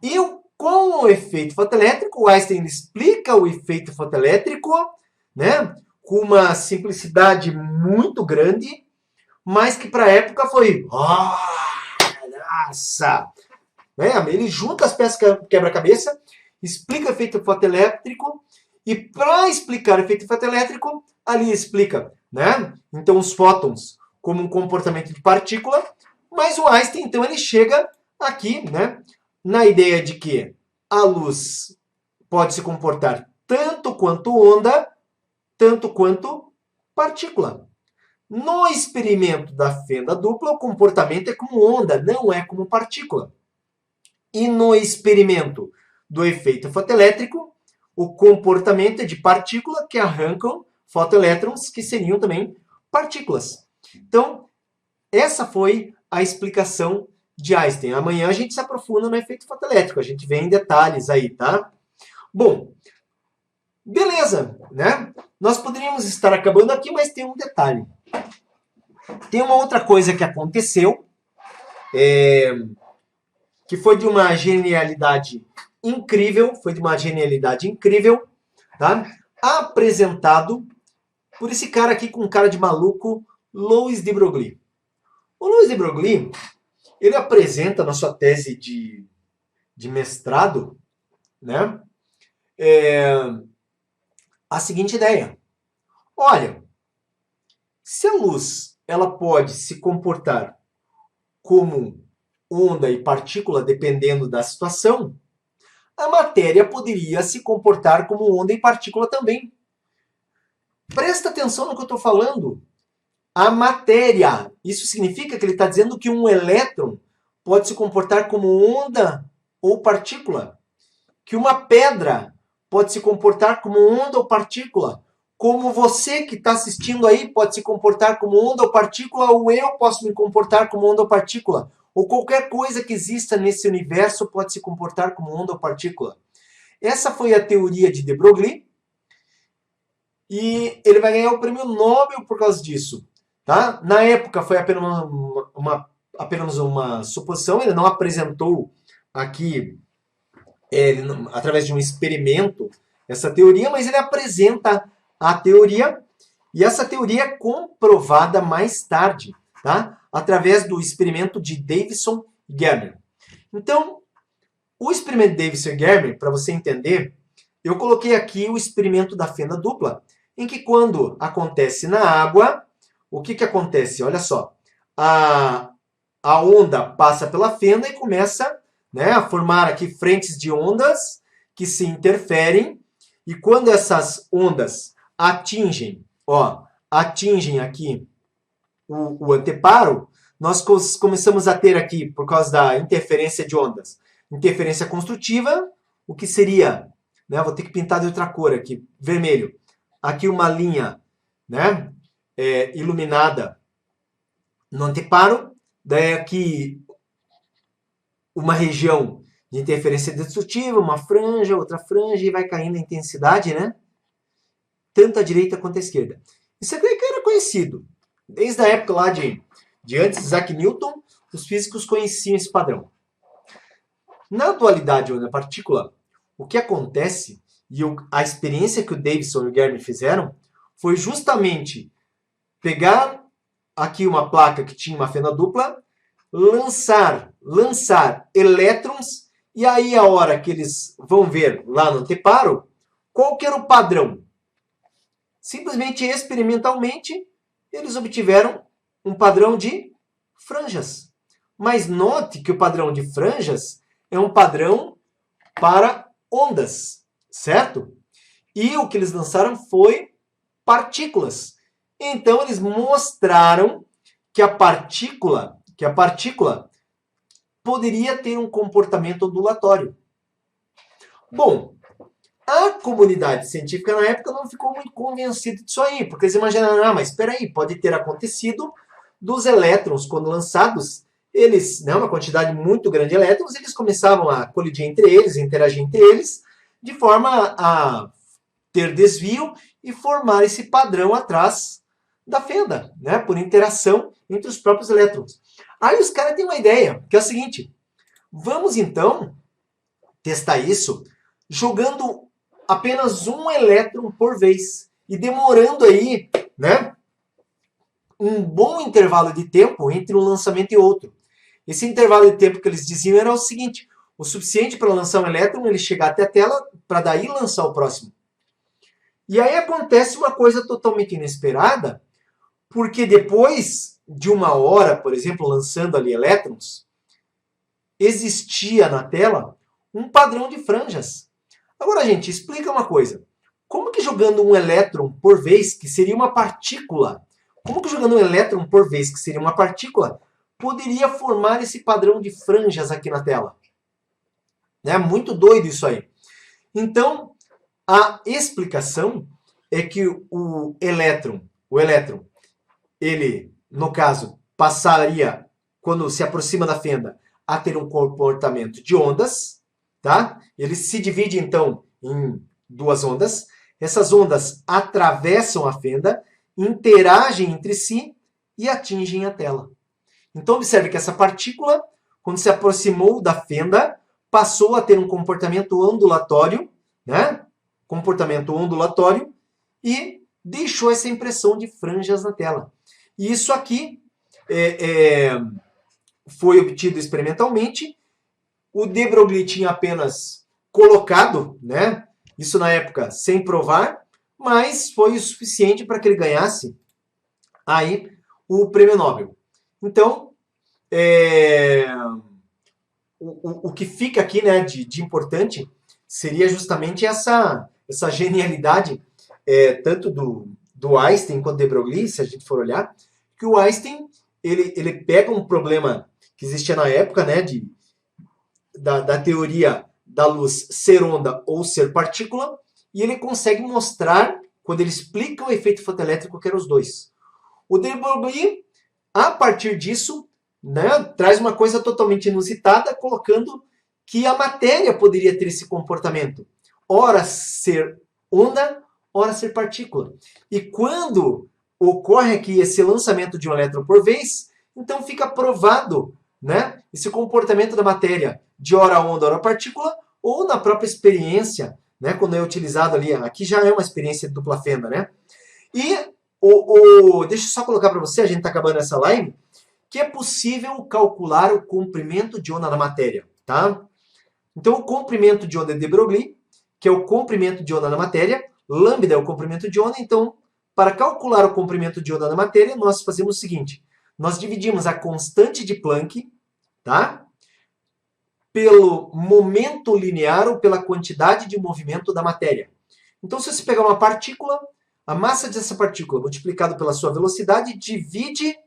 E com o efeito fotoelétrico, o Einstein explica o efeito fotoelétrico, né, com uma simplicidade muito grande, mas que para a época foi... nossa! Né? Ele junta as peças quebra-cabeça, explica o efeito fotoelétrico, e para explicar o efeito fotoelétrico, ali explica, né? Então, os fótons como um comportamento de partícula, mas o Einstein, então, ele chega aqui, né, na ideia de que a luz pode se comportar tanto quanto onda, tanto quanto partícula. No experimento da fenda dupla, o comportamento é como onda, não é como partícula. E no experimento do efeito fotoelétrico, o comportamento é de partícula que arrancam fotoelétrons, que seriam também partículas. Então, essa foi a explicação de Einstein. Amanhã a gente se aprofunda no efeito fotoelétrico, a gente vê em detalhes aí, tá? Bom, beleza, né? Nós poderíamos estar acabando aqui, mas tem um detalhe. Tem uma outra coisa que aconteceu, que foi de uma genialidade incrível, tá? Apresentado por esse cara aqui com cara de maluco, Louis de Broglie. O Louis de Broglie, ele apresenta na sua tese de mestrado, né, a seguinte ideia. Olha, se a luz ela pode se comportar como onda e partícula, dependendo da situação, a matéria poderia se comportar como onda e partícula também. Presta atenção no que eu estou falando. A matéria, isso significa que ele está dizendo que um elétron pode se comportar como onda ou partícula. Que uma pedra pode se comportar como onda ou partícula. Como você que está assistindo aí pode se comportar como onda ou partícula, ou eu posso me comportar como onda ou partícula. Ou qualquer coisa que exista nesse universo pode se comportar como onda ou partícula. Essa foi a teoria de de Broglie. E ele vai ganhar o prêmio Nobel por causa disso. Tá? Na época foi apenas uma suposição, ele não apresentou aqui, através de um experimento, essa teoria, mas ele apresenta a teoria, e essa teoria é comprovada mais tarde, tá? Através do experimento de Davison e Germer. Então, o experimento de Davison e Germer, para você entender, eu coloquei aqui o experimento da fenda dupla, em que quando acontece na água, o que acontece? Olha só, a onda passa pela fenda e começa, né, a formar aqui frentes de ondas que se interferem, e quando essas ondas atingem aqui o anteparo, nós começamos a ter aqui, por causa da interferência de ondas, interferência construtiva, o que seria, né, vou ter que pintar de outra cor aqui, vermelho, aqui uma linha, né, iluminada no anteparo, daí aqui uma região de interferência destrutiva, uma franja, outra franja, e vai caindo a intensidade, né? Tanto à direita quanto à esquerda. Isso aqui era conhecido. Desde a época lá de antes de Isaac Newton, os físicos conheciam esse padrão. Na dualidade onda-partícula, o que acontece, e a experiência que o Davidson e o Germer fizeram, foi justamente pegar aqui uma placa que tinha uma fenda dupla, lançar elétrons, e aí a hora que eles vão ver lá no anteparo, qual que era o padrão? Simplesmente experimentalmente, eles obtiveram um padrão de franjas. Mas note que o padrão de franjas é um padrão para ondas, certo? E o que eles lançaram foi partículas. Então eles mostraram que a partícula poderia ter um comportamento ondulatório. Bom, a comunidade científica na época não ficou muito convencida disso aí, porque eles imaginaram, mas espera aí, pode ter acontecido dos elétrons, quando lançados, eles, né, uma quantidade muito grande de elétrons, eles começavam a colidir entre eles, interagir entre eles, de forma a ter desvio e formar esse padrão atrás da fenda, né, por interação entre os próprios elétrons. Aí os caras têm uma ideia, que é o seguinte, vamos então testar isso jogando apenas um elétron por vez e demorando aí, né, um bom intervalo de tempo entre um lançamento e outro. Esse intervalo de tempo que eles diziam era o seguinte, o suficiente para lançar um elétron, ele chegar até a tela, para daí lançar o próximo. E aí acontece uma coisa totalmente inesperada, porque depois de uma hora, por exemplo, lançando ali elétrons, existia na tela um padrão de franjas. Agora, gente, explica uma coisa. Como que jogando um elétron por vez, que seria uma partícula, como que jogando um elétron por vez, que seria uma partícula, poderia formar esse padrão de franjas aqui na tela? Né? Muito doido isso aí. Então, a explicação é que o elétron, ele, no caso, passaria, quando se aproxima da fenda, a ter um comportamento de ondas, tá? Ele se divide, então, em duas ondas. Essas ondas atravessam a fenda, interagem entre si e atingem a tela. Então, observe que essa partícula, quando se aproximou da fenda, passou a ter um comportamento ondulatório, né? Comportamento ondulatório, e deixou essa impressão de franjas na tela. E isso aqui foi obtido experimentalmente. O de Broglie tinha apenas colocado, né? Isso na época sem provar, mas foi o suficiente para que ele ganhasse aí o prêmio Nobel. Então, o que fica aqui, né, de importante seria justamente essa genialidade, tanto do Einstein quanto do de Broglie, se a gente for olhar, que o Einstein ele pega um problema que existia na época, né, da teoria da luz ser onda ou ser partícula, e ele consegue mostrar, quando ele explica o efeito fotoelétrico, que eram os dois. O de Broglie, a partir disso, né, traz uma coisa totalmente inusitada, colocando que a matéria poderia ter esse comportamento. Ora ser onda, ora ser partícula. E quando ocorre aqui esse lançamento de um elétron por vez, então fica provado, né, esse comportamento da matéria de ora onda, ora partícula, ou na própria experiência, né, quando é utilizado ali, aqui já é uma experiência de dupla fenda, né? E deixa eu só colocar para você, a gente está acabando essa live, que é possível calcular o comprimento de onda da matéria, tá? Então, o comprimento de onda de Broglie, que é o comprimento de onda da matéria, lambda é o comprimento de onda, então, para calcular o comprimento de onda da matéria, nós fazemos o seguinte, nós dividimos a constante de Planck, tá? Pelo momento linear ou pela quantidade de movimento da matéria. Então, se você pegar uma partícula, a massa dessa partícula multiplicado pela sua velocidade divide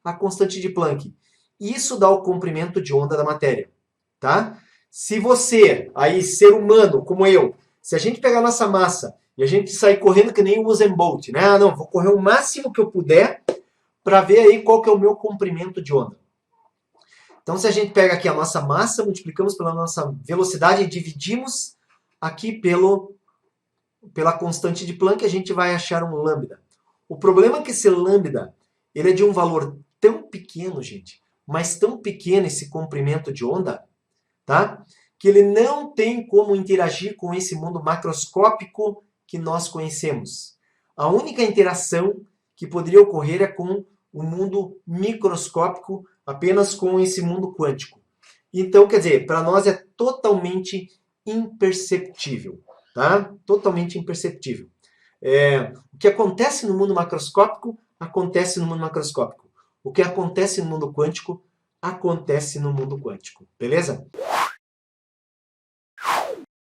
a constante de Planck. Isso dá o comprimento de onda da matéria, tá? Se você, aí, ser humano, como eu, se a gente pegar a nossa massa e a gente sair correndo que nem o Usain Bolt, né? Ah, não, vou correr o máximo que eu puder para ver aí qual que é o meu comprimento de onda. Então, se a gente pega aqui a nossa massa, multiplicamos pela nossa velocidade e dividimos aqui pela constante de Planck, a gente vai achar um lambda. O problema é que esse lambda, ele é de um valor tão pequeno, gente, mas tão pequeno esse comprimento de onda, tá? Que ele não tem como interagir com esse mundo macroscópico que nós conhecemos. A única interação que poderia ocorrer é com o mundo microscópico, apenas com esse mundo quântico. Então, quer dizer, para nós é totalmente imperceptível, tá? Totalmente imperceptível. O que acontece no mundo macroscópico, acontece no mundo macroscópico. O que acontece no mundo quântico, acontece no mundo quântico. Beleza?